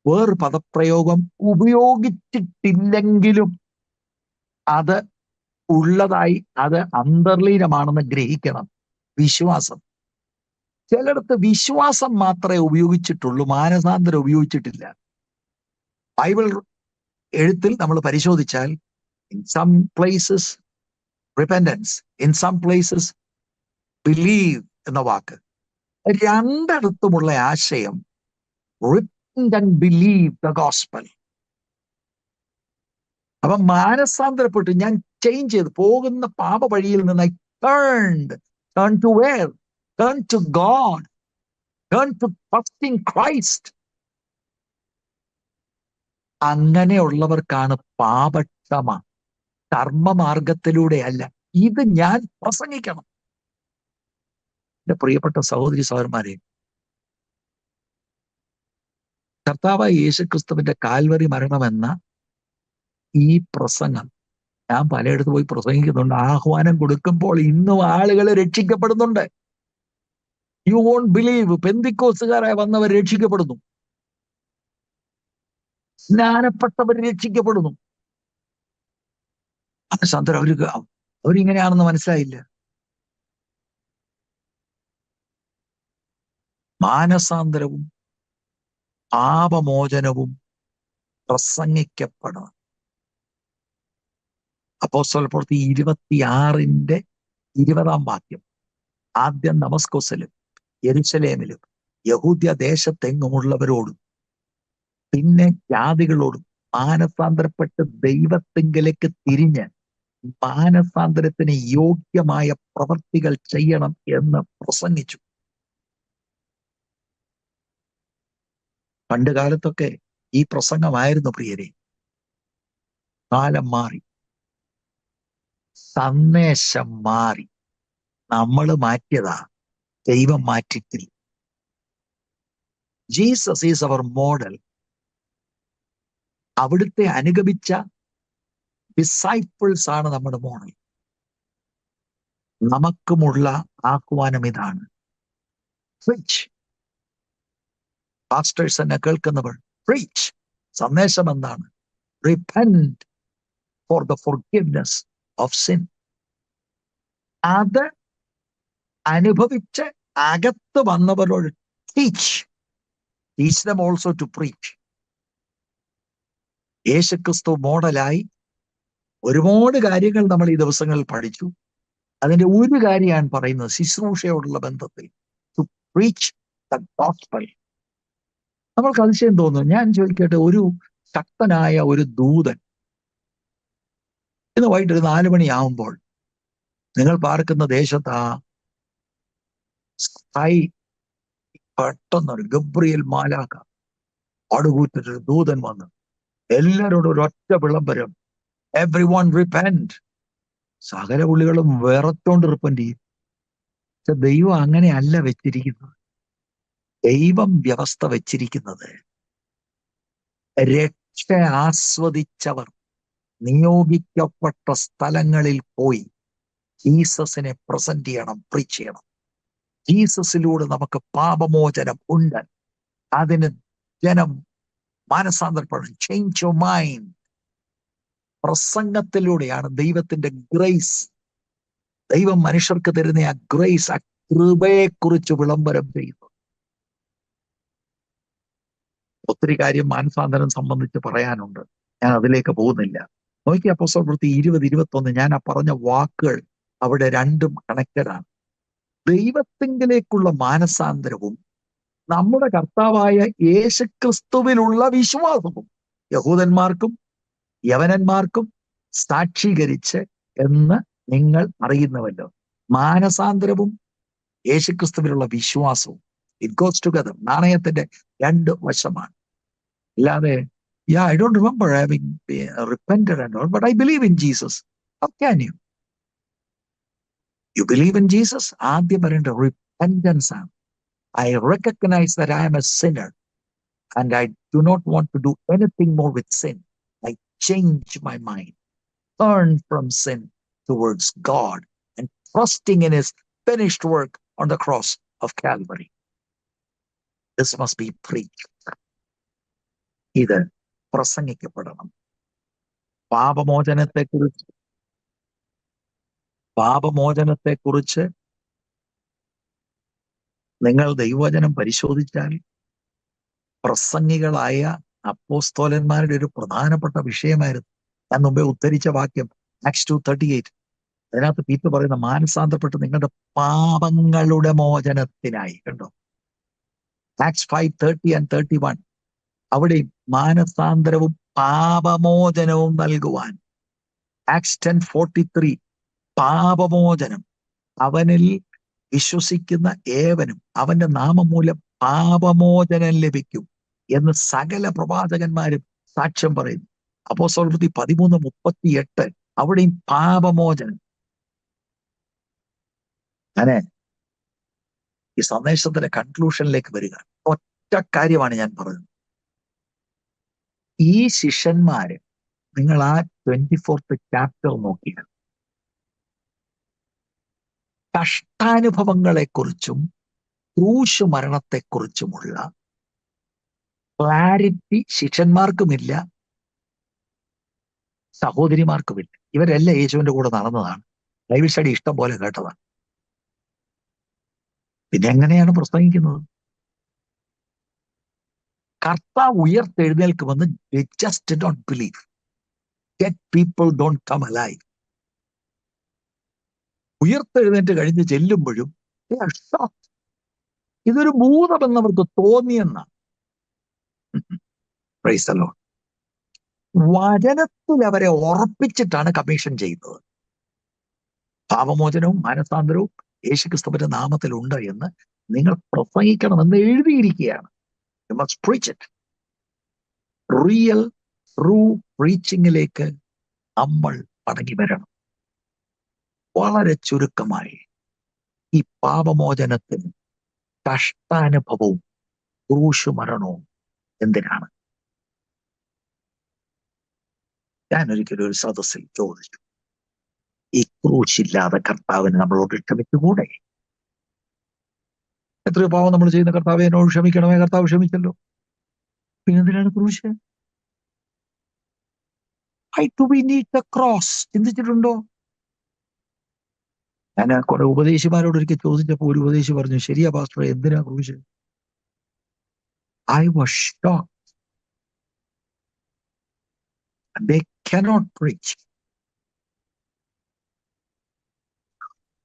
വേറൊരു പദപ്രയോഗം ഉപയോഗിച്ചിട്ടില്ലെങ്കിലും അത് ഉള്ളതായി, അത് അന്തർലീനമാണെന്ന് ഗ്രഹിക്കണം. വിശ്വാസം. ചിലയിടത്ത് വിശ്വാസം മാത്രമേ ഉപയോഗിച്ചിട്ടുള്ളൂ, മാനസാന്തരം ഉപയോഗിച്ചിട്ടില്ല. ബൈബിൾ എഴുത്തിൽ നമ്മൾ പരിശോധിച്ചാൽ in some places repentance, in some places believe എന്ന വാക്ക്, രണ്ടിടത്തുമുള്ള ആശയം repent and believe the gospel. അപ്പൊ മാനസാന്തരപ്പെട്ട് ഞാൻ ചേഞ്ച് ചെയ്ത് പോകുന്ന പാപ വഴിയിൽ നിന്ന് turn to where? Turn to God. Turn to trusting Christ. അങ്ങനെയുള്ളവർക്കാണ് പാപക്ഷമ. കർമ്മമാർഗത്തിലൂടെയല്ല. ഇത് ഞാൻ പ്രസംഗിക്കണം. എന്റെ പ്രിയപ്പെട്ട സഹോദരി സഹോദരന്മാരെ, കർത്താവായ യേശുക്രിസ്തുവിന്റെ കാൽവരി മരണമെന്ന ഈ പ്രസംഗം ഞാൻ പലയിടത്ത് പോയി പ്രസംഗിക്കുന്നുണ്ട്. ആഹ്വാനം കൊടുക്കുമ്പോൾ ഇന്നും ആളുകൾ രക്ഷിക്കപ്പെടുന്നുണ്ട്. യു വോണ്ട് ബിലീവ്, പെന്തിക്കോസുകാരായി വന്നവർ രക്ഷിക്കപ്പെടുന്നു, സ്നാനപ്പെട്ടവർ രക്ഷിക്കപ്പെടുന്നു. സന്തോഷം, അവരിങ്ങനെയാണെന്ന് മനസ്സിലായില്ല. മാനസാന്തരവും പാപമോചനവും പ്രസംഗിക്കപ്പെടണം. അപ്പോസ്തല പ്രവൃത്തി 26:20 ആദ്യം ദമസ്കോസിലും യെരുശലേമിലും യഹൂദ്യ ദേശത്തെങ്ങുമുള്ളവരോടും പിന്നെ ജാതികളോടും മാനസാന്തരപ്പെട്ട് ദൈവത്തിങ്കലേക്ക് തിരിഞ്ഞ് മാനസാന്തരത്തിന് യോഗ്യമായ പ്രവൃത്തികൾ ചെയ്യണം എന്ന് പ്രസംഗിച്ചു. പണ്ട് കാലത്തൊക്കെ ഈ പ്രസംഗമായിരുന്നു പ്രിയരെ. കാലം മാറി, സന്ദേശം മാറി. നമ്മൾ മാറ്റിയതാ, ദൈവം മാറ്റിയിട്ടില്ല. Jesus is our model. അവിടുത്തെ അനുഗമിച്ച ഡിസൈപ്പിൾസ് ആണ് നമ്മുടെ മോഡൽ. നമുക്കുമുള്ള ആഹ്വാനം ഇതാണ്. പ്രീച്ച്. പാസ്റ്റേഴ്സ് എന്നെ കേൾക്കുന്നവർ, പ്രീച്ച്. സന്ദേശം എന്താണ്? Repent for the forgiveness of sin. അത് അനുഭവിച്ച് അകത്ത് വന്നവരോട് teach them also to preach. യേശുക്രിസ്തു മോഡലായി ഒരുപാട് കാര്യങ്ങൾ നമ്മൾ ഈ ദിവസങ്ങളിൽ പഠിച്ചു. അതിന്റെ ഒരു കാര്യമാണ് പറയുന്നത്, ശുശ്രൂഷയോടുള്ള ബന്ധത്തിൽ ടു പ്രീച്ച് ദ ഗോസ്പൽ. നമ്മൾക്ക് അതിശയം തോന്നുന്നു. ഞാൻ ചോദിക്കട്ടെ, ഒരു ശക്തനായ ഒരു ദൂതൻ ഇന്ന് വൈകിട്ട് 4 മണിയാവുമ്പോൾ നിങ്ങൾ പാർക്കുന്ന ദേശത്ത് ആ സ്കൈ പെട്ടെന്നൊരു ഗബ്രിയേൽ മാലാഖ അടുകൂറ്റൊരു ദൂതൻ വന്ന് എല്ലാവരോടും ഒരൊറ്റ വിളംബരം, എവ്രി വൺ റിപ്പന്റ്. സകല പുള്ളികളും വിറച്ചോണ്ട് റിപ്പന്റ് ചെയ്യും. പക്ഷെ ദൈവം അങ്ങനെയല്ല വെച്ചിരിക്കുന്നത്. ദൈവം വ്യവസ്ഥ വെച്ചിരിക്കുന്നത് രക്ഷ ആസ്വദിച്ചവർ നിയോഗിക്കപ്പെട്ട സ്ഥലങ്ങളിൽ പോയി ജീസസിനെ പ്രസന്റ് ചെയ്യണം, പ്രീച്ച് ചെയ്യണം. ജീസസിലൂടെ നമുക്ക് പാപമോചനം ഉണ്ട്. അതിന് ജനം മാനസാന്തരപ്പെടണം. Change your mind. പ്രസംഗത്തിലൂടെയാണ് ദൈവത്തിന്റെ ഗ്രേസ്, ദൈവം മനുഷ്യർക്ക് തരുന്ന ആ ഗ്രേസ്, ആ കൃപയെക്കുറിച്ച് വിളംബരം ചെയ്യുന്നു. ഒത്തിരി കാര്യം മാനസാന്തരം സംബന്ധിച്ച് പറയാനുണ്ട്, ഞാൻ അതിലേക്ക് പോകുന്നില്ല. നോക്കി അപ്പോസ്തല പ്രവൃത്തി 20:21, ഞാൻ ആ പറഞ്ഞ വാക്കുകൾ അവിടെ രണ്ടും കണക്റ്റഡ് ആണ്. ദൈവത്തിങ്കിലേക്കുള്ള മാനസാന്തരവും നമ്മുടെ കർത്താവായ യേശുക്രിസ്തുവിലുള്ള വിശ്വാസവും യഹൂദന്മാർക്കും യവനന്മാർക്കും സാക്ഷീകരിച്ച് എന്ന് നിങ്ങൾ അറിയുന്നവല്ലോ. മാനസാന്തരവും യേശുക്രിസ്തുവിലുള്ള വിശ്വാസവും, ഇറ്റ് ഗോസ് ടുഗദർ. നാണയത്തിന്റെ 2 വശമാണ്. അല്ലാതെ I don't remember having repented and all, but I believe in Jesus. How can you? You believe in Jesus? ആദ്യം പറയേണ്ട repentance ആണ്. I recognize that I am a sinner and I do not want to do anything more with sin. I change my mind, turn from sin towards God and trusting in His finished work on the cross of Calvary. This must be preached. ഇത് പ്രസംഗിക്കപ്പെടണം. പാപമോചനത്തെക്കുറിച്ച് നിങ്ങൾ ദൈവവചനം പരിശോധിച്ചാൽ പ്രസംഗികളായ അപ്പോസ്തോലന്മാരുടെ ഒരു പ്രധാനപ്പെട്ട വിഷയമായിരുന്നു. ഞാൻ മുമ്പേ ഉദ്ധരിച്ച വാക്യം ആക്ട്സ് 2:38. അതിനകത്ത് പീറ്റർ പറയുന്ന മാനസാന്തരപ്പെട്ട് നിങ്ങളുടെ പാപങ്ങളുടെ മോചനത്തിനായി. കണ്ടോ? ആക്ട്സ് 5:30 and 31 അവിടെ മാനസാന്തരവും പാപമോചനവും നൽകുവാൻ. ആക്ട്സ് 10:43 പാപമോചനം, അവനിൽ വിശ്വസിക്കുന്ന ഏവനും അവന്റെ നാമം മൂലം പാപമോചനം ലഭിക്കും എന്ന് സകല പ്രവാചകന്മാരും സാക്ഷ്യം പറയുന്നു. അപ്പോസ്തലപ്രവൃത്തി 13:38 അവിടെയും പാപമോചനം. ഞാന് ഈ സന്ദേശത്തിന്റെ കൺക്ലൂഷനിലേക്ക് വരിക. ഒറ്റ കാര്യമാണ് ഞാൻ പറഞ്ഞത്. ഈ ശിഷ്യന്മാര്, നിങ്ങൾ ആ 24th ചാപ്റ്റർ നോക്കിയാൽ കഷ്ടാനുഭവങ്ങളെക്കുറിച്ചും ക്രൂശ് മരണത്തെക്കുറിച്ചുമുള്ള ക്ലാരിറ്റി ശിഷ്യന്മാർക്കുമില്ല, സഹോദരിമാർക്കുമില്ല. ഇവരെല്ലാം യേശുവിന്റെ കൂടെ നടന്നതാണ്, ബൈബിൾ സ്റ്റഡി ഇഷ്ടം പോലെ കേട്ടതാണ്. പിന്നെ എങ്ങനെയാണ് പ്രസംഗിക്കുന്നത്? കർത്താവ് ഉയർത്തെഴുന്നേൽക്കുമെന്ന് they just did not believe. Yet people don't come alive. ഉയർത്തെഴുന്നേറ്റ് കഴിഞ്ഞ് ചെല്ലുമ്പോഴും they are shocked. ഇതൊരു ഭൂതമെന്നവർക്ക് തോന്നിയെന്നാണ്. Praise the Lord. വചനത്തിൽ അവരെ ഉറപ്പിച്ചിട്ടാണ് കമ്മീഷൻ ചെയ്യുന്നത്. പാപമോചനവും മാനസാന്തരവും യേശുക്രിസ്തുവിന്റെ നാമത്തിൽ ഉണ്ട് എന്ന് നിങ്ങൾ പ്രസംഗിക്കണമെന്ന് എഴുതിയിരിക്കുകയാണ്. You must preach it. Real true പ്രീച്ചിങ്ങിലേക്ക് നമ്മൾ മടങ്ങി വരണം. വളരെ ചുരുക്കമായി ഈ പാപമോചനത്തിന് കഷ്ടാനുഭവവും ക്രൂശ് മരണവും എന്തിനാണ്? ഞാൻ ഒരിക്കലും ഒരു സദസ്സിൽ ചോദിച്ചു, ഈ ക്രൂശില്ലാതെ കർത്താവിന് നമ്മളോട് ക്ഷമിച്ചുകൂടെ? എത്രയോ പാവം നമ്മൾ ചെയ്യുന്ന കർത്താവ് എന്നോട് ക്ഷമിക്കണമേ, കർത്താവ് ക്ഷമിച്ചല്ലോ, പിന്നെ എന്തിനാണ് ക്രൂശ്? Why do we need the cross? ചിന്തിച്ചിട്ടുണ്ടോ? ഞാൻ കുറെ ഉപദേശിമാരോട് ഒരിക്കൽ ചോദിച്ചപ്പോൾ ഒരു ഉപദേശി പറഞ്ഞു, ശരിയാ പാസ്റ്ററെ, എന്തിനാ ക്രൂശ്? I was shocked. They cannot preach.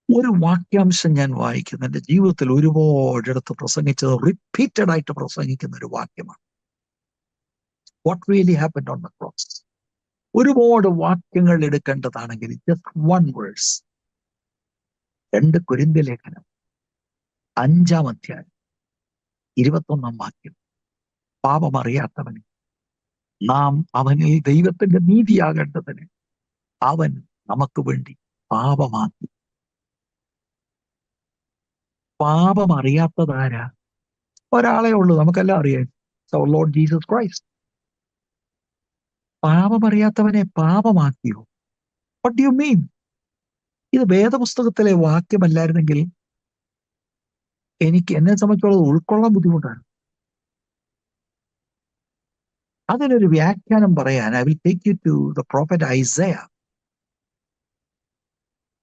ഒരു വാക്യാംശം ഞാൻ വായിക്കുന്നു, എൻ്റെ ജീവിതത്തിൽ ഒരുപാടിടത്ത് പ്രസംഗിച്ചത്, റിപ്പീറ്റഡ് ആയിട്ട് പ്രസംഗിക്കുന്ന ഒരു വാക്യമാണ്. What really happened on the cross? ഒരുപാട് വാക്യങ്ങൾ എടുക്കേണ്ടതാണെങ്കിൽ just one verse. 2 കൊരിന്ത്യർ ലേഖനം 5-ാം അധ്യായം 21-ാം വാക്യം. പാപമറിയാത്തവന് നാം അവനിൽ ദൈവത്തിന്റെ നീതിയാകേണ്ടതിന് അവൻ നമുക്ക് വേണ്ടി പാപമാക്കി. പാപമറിയാത്തതാരാ? ഒരാളെ ഉള്ളൂ, നമുക്കെല്ലാം അറിയാം, ലോർഡ് ജീസസ് ക്രൈസ്റ്റ്. പാപമറിയാത്തവനെ പാപമാക്കിയോ? What do you mean? ഇത് വേദപുസ്തകത്തിലെ വാക്യമല്ലായിരുന്നെങ്കിൽ എന്നെ സംബന്ധിച്ചോളം ഉൾക്കൊള്ളാൻ ബുദ്ധിമുട്ടാണ്. അതിനൊരു വ്യാഖ്യാനം പറയാൻ I will take you to the prophet Isaiah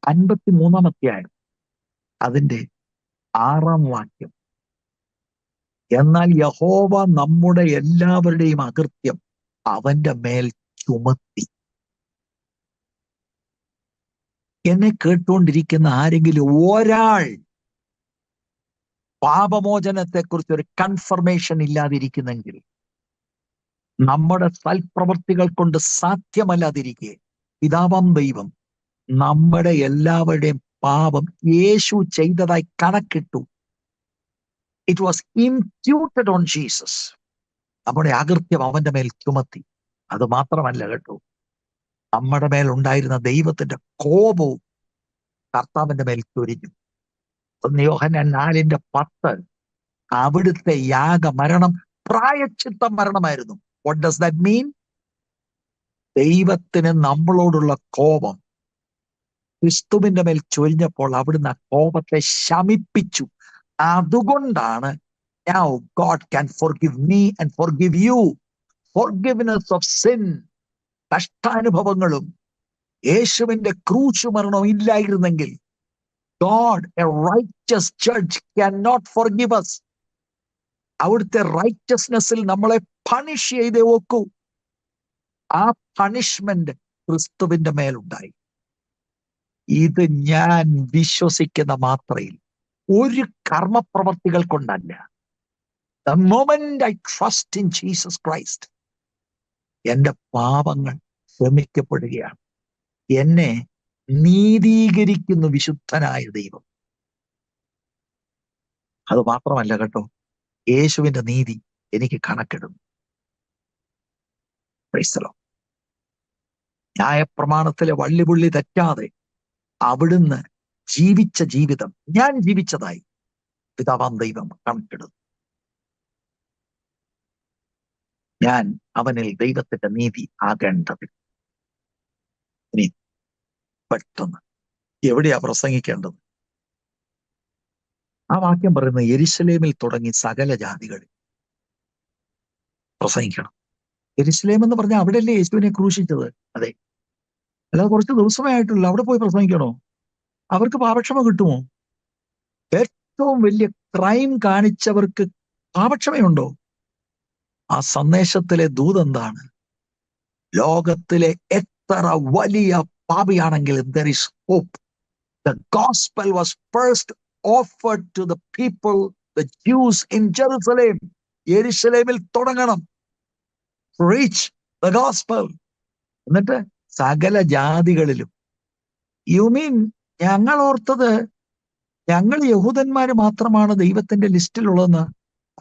53-ാം അധ്യായം അതിന്റെ 6-ാം വാക്യം. എന്നാൽ യഹോവ നമ്മുടെ എല്ലാവരുടെയും അകൃത്യം അവന്റെ മേൽ ചുമത്തി. എന്നെ കേട്ടുകൊണ്ടിരിക്കുന്ന ആരെങ്കിലും ഒരാൾ പാപമോചനത്തെക്കുറിച്ച് ഒരു കൺഫർമേഷൻ ഇല്ലാതിരിക്കുന്നെങ്കിൽ, നമ്മുടെ സൽപ്രവൃത്തികൾ കൊണ്ട് സാധ്യമല്ലാതിരിക്കെ പിതാവാം ദൈവം നമ്മുടെ എല്ലാവരുടെയും പാപം യേശു ചെയ്തതായി കണക്കിട്ടു. It was imputed on Jesus. നമ്മുടെ അകൃത്യം അവന്റെ മേൽ ചുമത്തി. അത് മാത്രമല്ല കേട്ടോ, നമ്മുടെ മേൽ ഉണ്ടായിരുന്ന ദൈവത്തിന്റെ കോപവും കർത്താവിന്റെ മേൽ ചൊരിഞ്ഞു. 1 യോഹന്നാൻ 4:10 അവിടുത്തെ യാഗമരണം പ്രായശ്ചിത്ത മരണമായിരുന്നു. What does that mean? ദൈവത്തിന് നമ്മളോടുള്ള കോപം ക്രിസ്തുവിന്റെ മേൽ ചൊരിഞ്ഞപ്പോൾ അവിടുന്ന് ആ കോപത്തെ ശമിപ്പിച്ചു. അതുകൊണ്ടാണ് now God can forgive me and forgive you. Forgiveness of sin. കഷ്ടാനുഭവങ്ങളും യേശുവിന്റെ ക്രൂശ് മരണവും ഇല്ലായിരുന്നെങ്കിൽ God, a righteous judge, cannot forgive us. അവിടുത്തെ റൈറ്റസ്നെസ്സിൽ നമ്മളെ പണിഷ് ചെയ്തേ വെക്കൂ. ആ പണിഷ്മെന്റ് ക്രിസ്തുവിന്റെ മേലുണ്ടായി. ഇത് ഞാൻ വിശ്വസിക്കുന്ന മാത്രയിൽ, ഒരു കർമ്മപ്രവർത്തികൾ കൊണ്ടല്ല. The moment I trust in Jesus Christ, എന്റെ പാപങ്ങൾ ക്ഷമിക്കപ്പെടുകയാണ്. എന്നെ നീതീകരിക്കുന്നു വിശുദ്ധനായ ദൈവം. അത് മാത്രമല്ല കേട്ടോ, യേശുവിന്റെ നീതി എനിക്ക് കണക്കിടുന്നു. Praise the Lord. ന്യായപ്രമാണത്തിലെ വള്ളിപുള്ളി തെറ്റാതെ അവിടുന്ന് ജീവിച്ച ജീവിതം ഞാൻ ജീവിച്ചതായി പിതാവാം ദൈവം കണക്കിടുന്നു. ഞാൻ അവനിൽ ദൈവത്തിന്റെ നീതി ആകേണ്ടത്. ഇനി പെട്ടെന്ന് എവിടെയാ പ്രസംഗിക്കേണ്ടത്? ആ വാക്യം പറയുന്നത് യെരുശലേമിൽ തുടങ്ങി സകല ജാതികളിൽ പ്രസംഗിക്കണം. യെരുശലേം എന്ന് പറഞ്ഞാൽ അവിടെയല്ലേ യേശുവിനെ ക്രൂശിച്ചത്? അതെ. അല്ലാതെ കുറച്ച് ദിവസമേ ആയിട്ടുള്ളൂ. അവിടെ പോയി പ്രസംഗിക്കണോ? അവർക്ക് പാപക്ഷമ കിട്ടുമോ? ഏറ്റവും വലിയ ക്രൈം കാണിച്ചവർക്ക് പാപക്ഷമയുണ്ടോ? ആ സന്ദേശത്തിലെ ദൂത് എന്താണ്? ലോകത്തിലെ എത്ര വലിയ പാപിയാണെങ്കിലും there is hope. The gospel was first offered to the people, the Jews in Jerusalem. യെരുശലേമിൽ തുടങ്ങണം. Preach the gospel. എന്നിട്ട് സകല ജാതികളിലും. യു മീൻ ഞങ്ങൾ ഓർത്തത് ഞങ്ങൾ യഹൂദന്മാര് മാത്രമാണ് ദൈവത്തിന്റെ ലിസ്റ്റിലുള്ളതെന്ന്?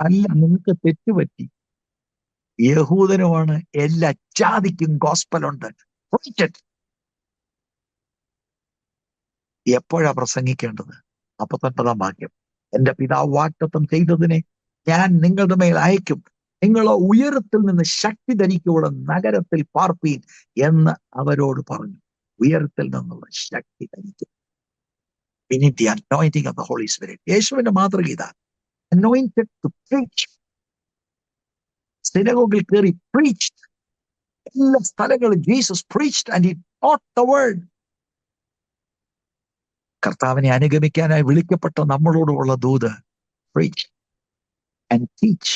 അല്ല, നിങ്ങൾക്ക് തെറ്റുപറ്റി. യഹൂദനുമാണ്, എല്ലാ ജാതിക്കും ഗോസ്പലുണ്ട്. എപ്പോഴാ പ്രസംഗിക്കേണ്ടത്? 49 വാക്യം. എന്റെ പിതാവ് വാഗ്ദത്തം ചെയ്തതിനെ ഞാൻ നിങ്ങളുടെ മേൽ അയക്കും, നിങ്ങളോ ഉയരത്തിൽ നിന്ന് ശക്തി ധരിക്കുവോളം നഗരത്തിൽ പാർപ്പീൻ എന്ന് അവരോട് പറഞ്ഞു. ഉയരത്തിൽ നിന്നുള്ള ശക്തി ധരിക്കും. We need the anointing of the Holy Spirit. യേശുവിന്റെ മാതൃക ഇതാ. Anointed to preach. സിനഗോഗിൽ കയറി preached. എല്ലാ സ്ഥലങ്ങളും Jesus preached and he taught the word. കർത്താവിനെ അനുഗമിക്കാനായി വിളിക്കപ്പെട്ട നമ്മളോടുള്ള ദൂത് preach and teach.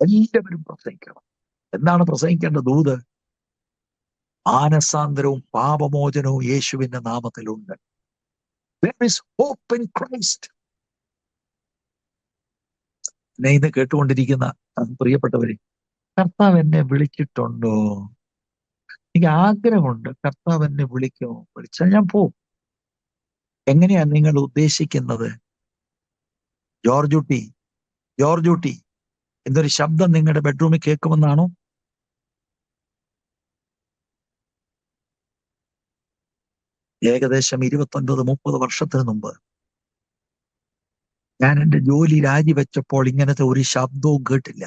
എല്ലാവരും പ്രസംഗിക്കണം. എന്താണ് പ്രസംഗിക്കേണ്ട ദൂത്? മാനസാന്തരവും പാപമോചനവും യേശുവിന്റെ നാമത്തിലുണ്ട്. There is hope in Christ. എന്നെ ഇന്ന് കേട്ടുകൊണ്ടിരിക്കുന്ന പ്രിയപ്പെട്ടവരെ, കർത്താവ് എന്നെ വിളിച്ചിട്ടുണ്ടോ? എനിക്ക് ആഗ്രഹമുണ്ട്, കർത്താവ് എന്നെ വിളിക്കുമോ? വിളിച്ചാൽ ഞാൻ പോവും. എങ്ങനെയാ നിങ്ങൾ ഉദ്ദേശിക്കുന്നത്? ജോർജൂട്ടി എന്നൊരു ശബ്ദം നിങ്ങളുടെ ബെഡ്റൂമിൽ കേൾക്കുമെന്നാണോ? ഏകദേശം 29-30 വർഷത്തിന് മുമ്പ് ഞാൻ എൻ്റെ ജോലി രാജിവെച്ചപ്പോൾ ഇങ്ങനത്തെ ഒരു ശബ്ദവും കേട്ടില്ല.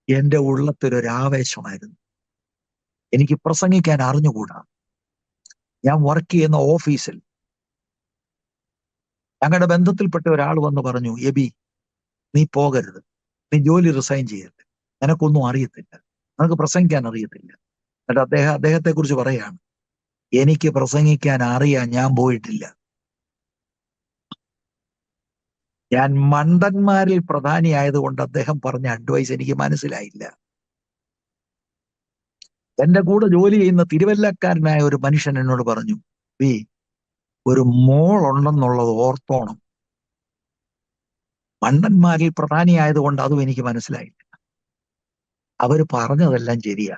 എൻ്റെ ഉള്ളത്തിലൊരാവേശമായിരുന്നു. എനിക്ക് പ്രസംഗിക്കാൻ അറിഞ്ഞുകൂടാ. ഞാൻ വർക്ക് ചെയ്യുന്ന ഓഫീസിൽ ഞങ്ങളുടെ ബന്ധത്തിൽപ്പെട്ട ഒരാൾ വന്ന് പറഞ്ഞു, എബി നീ പോകരുത്, നീ ജോലി റിസൈൻ ചെയ്യരുത്, നിനക്കൊന്നും അറിയത്തില്ല, നിനക്ക് പ്രസംഗിക്കാൻ അറിയത്തില്ല. എന്നിട്ട് അദ്ദേഹത്തെ കുറിച്ച് പറയാണ്, എനിക്ക് പ്രസംഗിക്കാൻ അറിയാൻ, ഞാൻ പോയിട്ടില്ല. ഞാൻ മണ്ടന്മാരിൽ പ്രധാനിയായതുകൊണ്ട് അദ്ദേഹം പറഞ്ഞ അഡ്വൈസ് എനിക്ക് മനസ്സിലായില്ല. എന്റെ കൂടെ ജോലി ചെയ്യുന്ന തിരുവല്ലക്കാരനായ ഒരു മനുഷ്യൻ എന്നോട് പറഞ്ഞു, ഒരു മോൾ ഉണ്ടെന്നുള്ളത് ഓർത്തോണം. മണ്ടന്മാരിൽ പ്രധാനിയായതുകൊണ്ട് അതും എനിക്ക് മനസ്സിലായില്ല. അവര് പറഞ്ഞതെല്ലാം ശരിയാ.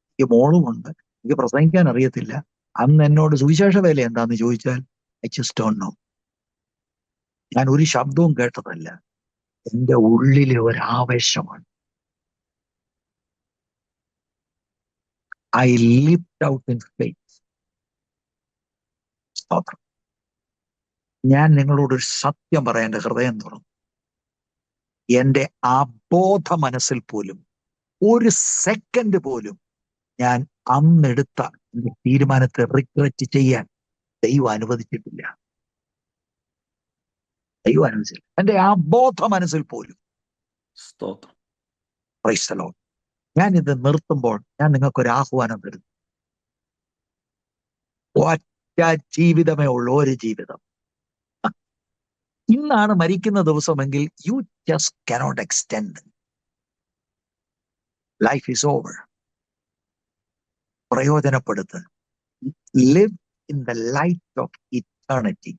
എനിക്ക് മോളുമുണ്ട്, എനിക്ക് പ്രസംഗിക്കാൻ അറിയത്തില്ല. അന്ന് എന്നോട് സുവിശേഷ വേല എന്താന്ന് ചോദിച്ചാൽ I just don't know. ഞാൻ ഒരു ശബ്ദവും കേട്ടതല്ല. എന്റെ ഉള്ളിലെ ഒരാവേശമാണ്. I lived out in faith. ഞാൻ നിങ്ങളോടൊരു സത്യം പറയാൻ എൻ്റെ ഹൃദയം തുറന്നു. എൻ്റെ അബോധ മനസ്സിൽ പോലും ഒരു സെക്കൻഡ് പോലും ഞാൻ അന്നെടുത്ത തീരുമാനത്തെ റിഗ്രറ്റ് ചെയ്യാൻ ദൈവം അനുവദിച്ചിട്ടില്ല. ദൈവം അനുവദിച്ചില്ല. എൻ്റെ അബോധ മനസ്സിൽ പോലും. Praise the Lord. ഞാൻ ഇത് നിർത്തുമ്പോൾ ഞാൻ നിങ്ങൾക്കൊരു ആഹ്വാനം തരുന്നു. ഒറ്റ ജീവിതമേ ഉള്ളൂ, ഒരു ജീവിതം. ഇന്നാണ് മരിക്കുന്ന ദിവസമെങ്കിൽ you just cannot extend. Life is over. പ്രയോജനപ്പെടുത്ത്. Live in the light of eternity.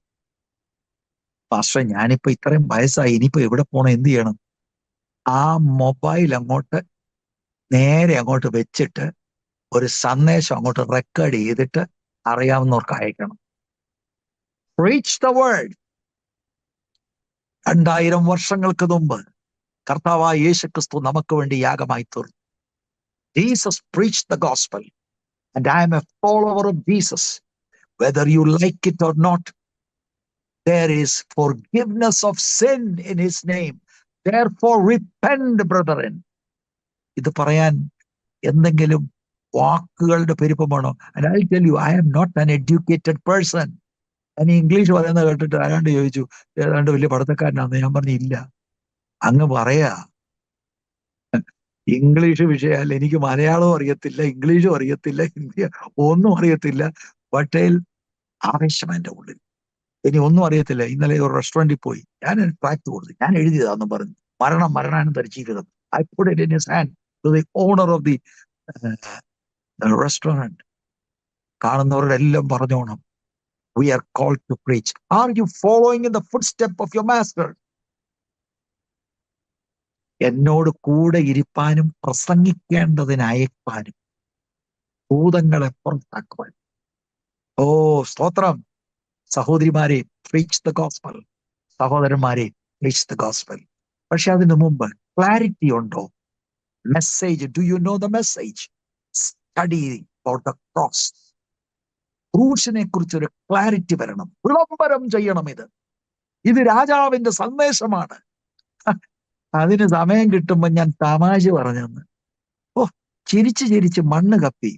Pastor, ഞാനിപ്പോ ഇത്രയും വയസ്സായി, ഇനിയിപ്പോ എവിടെ പോണം, എന്ത് ചെയ്യണം? ആ മൊബൈൽ നേരെ അങ്ങോട്ട് വെച്ചിട്ട് ഒരു സന്ദേശം അങ്ങോട്ട് റെക്കോർഡ് ചെയ്തിട്ട് അറിയാവുന്നവർക്ക് അയക്കണം. Preach the word. 2000 വർഷങ്ങൾക്ക് മുമ്പ് കർത്താവായ യേശുക്രിസ്തു നമുക്ക് വേണ്ടി യാഗമായി തീർന്നു. Jesus preached the gospel and I am a follower of Jesus. Whether you like it or not, there is forgiveness of sin in his name. Therefore repent, brethren. ഇത് പറയാൻ എന്തെങ്കിലും വാക്കുകളുടെ പെരുപ്പമാണോ? And I'll tell you, I am not an educated person. ഞാൻ English പറയുന്നത് കേട്ടിട്ട് ആരാണ്ട് ചോദിച്ചു, ഏതാണ്ട് വലിയ പഠിത്തക്കാരനാണെന്ന്. ഞാൻ പറഞ്ഞു ഇല്ല, അങ്ങ് പറയാ. ഇംഗ്ലീഷ് വിഷയമല്ല, എനിക്ക് മലയാളവും അറിയത്തില്ല, ഇംഗ്ലീഷും അറിയത്തില്ല, ഹിന്ദി ഒന്നും അറിയത്തില്ല. പക്ഷേ ആവേശം എൻ്റെ ഉള്ളിൽ. ഇനി ഒന്നും അറിയത്തില്ല. ഇന്നലെ ഒരു റെസ്റ്റോറൻറ്റിൽ പോയി, ഞാൻ ട്രാക്ട് കൊടുത്തു, ഞാൻ എഴുതിയതാന്ന് പറഞ്ഞു, മരണം മരണാനന്തര ജീവിതം. I put it in his hand to the owner of the restaurant. കാണുന്നവരുടെ എല്ലാം പറഞ്ഞോണം, we are called to preach. Are you following in the footstep of your master? എന്നോട് കൂടെ ഇരിപ്പാനും പ്രസംഗിക്കേണ്ടതിന് അയപ്പാനും ഭൂതങ്ങളെ പുറത്താക്കുവാൻ. ഓ സ്തോത്രം. സഹോദരിമാരെ, preach the gospel. സഹോദരന്മാരെ, preach the gospel. പക്ഷെ അതിനു മുമ്പ് ക്ലാരിറ്റി ഉണ്ടോ? Message, do you know the message? Study about the cross. ക്രൂശിനെ കുറിച്ചൊരു ക്ലാരിറ്റി വരണം. വിളംബരം ചെയ്യണം. ഇത് രാജാവിന്റെ സന്ദേശമാണ്. അതിന് സമയം കിട്ടുമ്പോൾ ഞാൻ തമാശ പറഞ്ഞെന്ന്, ചിരിച്ച് ചിരിച്ച് മണ്ണ് കപ്പി.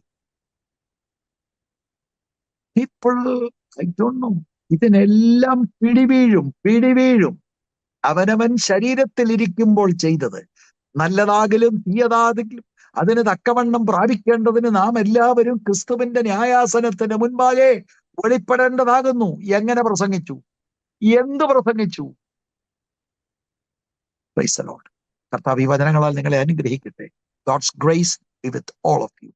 ഇപ്പോൾ ഐ ഡോണ്ട് നോ, ഇതിനെല്ലാം പിടിവീഴും. അവനവൻ ശരീരത്തിൽ ഇരിക്കുമ്പോൾ ചെയ്തത് നല്ലതാകലും തീയതാകലും അതിന് തക്കവണ്ണം പ്രാപിക്കേണ്ടതിന് നാം എല്ലാവരും ക്രിസ്തുവിന്റെ ന്യായാസനത്തിന് മുൻപാകെ വെളിപ്പെടേണ്ടതാകുന്നു. എങ്ങനെ പ്രസംഗിച്ചു? എന്ത് പ്രസംഗിച്ചു? Praise the Lord. കർത്താവ് ഈ വചനങ്ങളാൽ നിങ്ങളെ അനുഗ്രഹിക്കട്ടെ. God's grace be with all of you.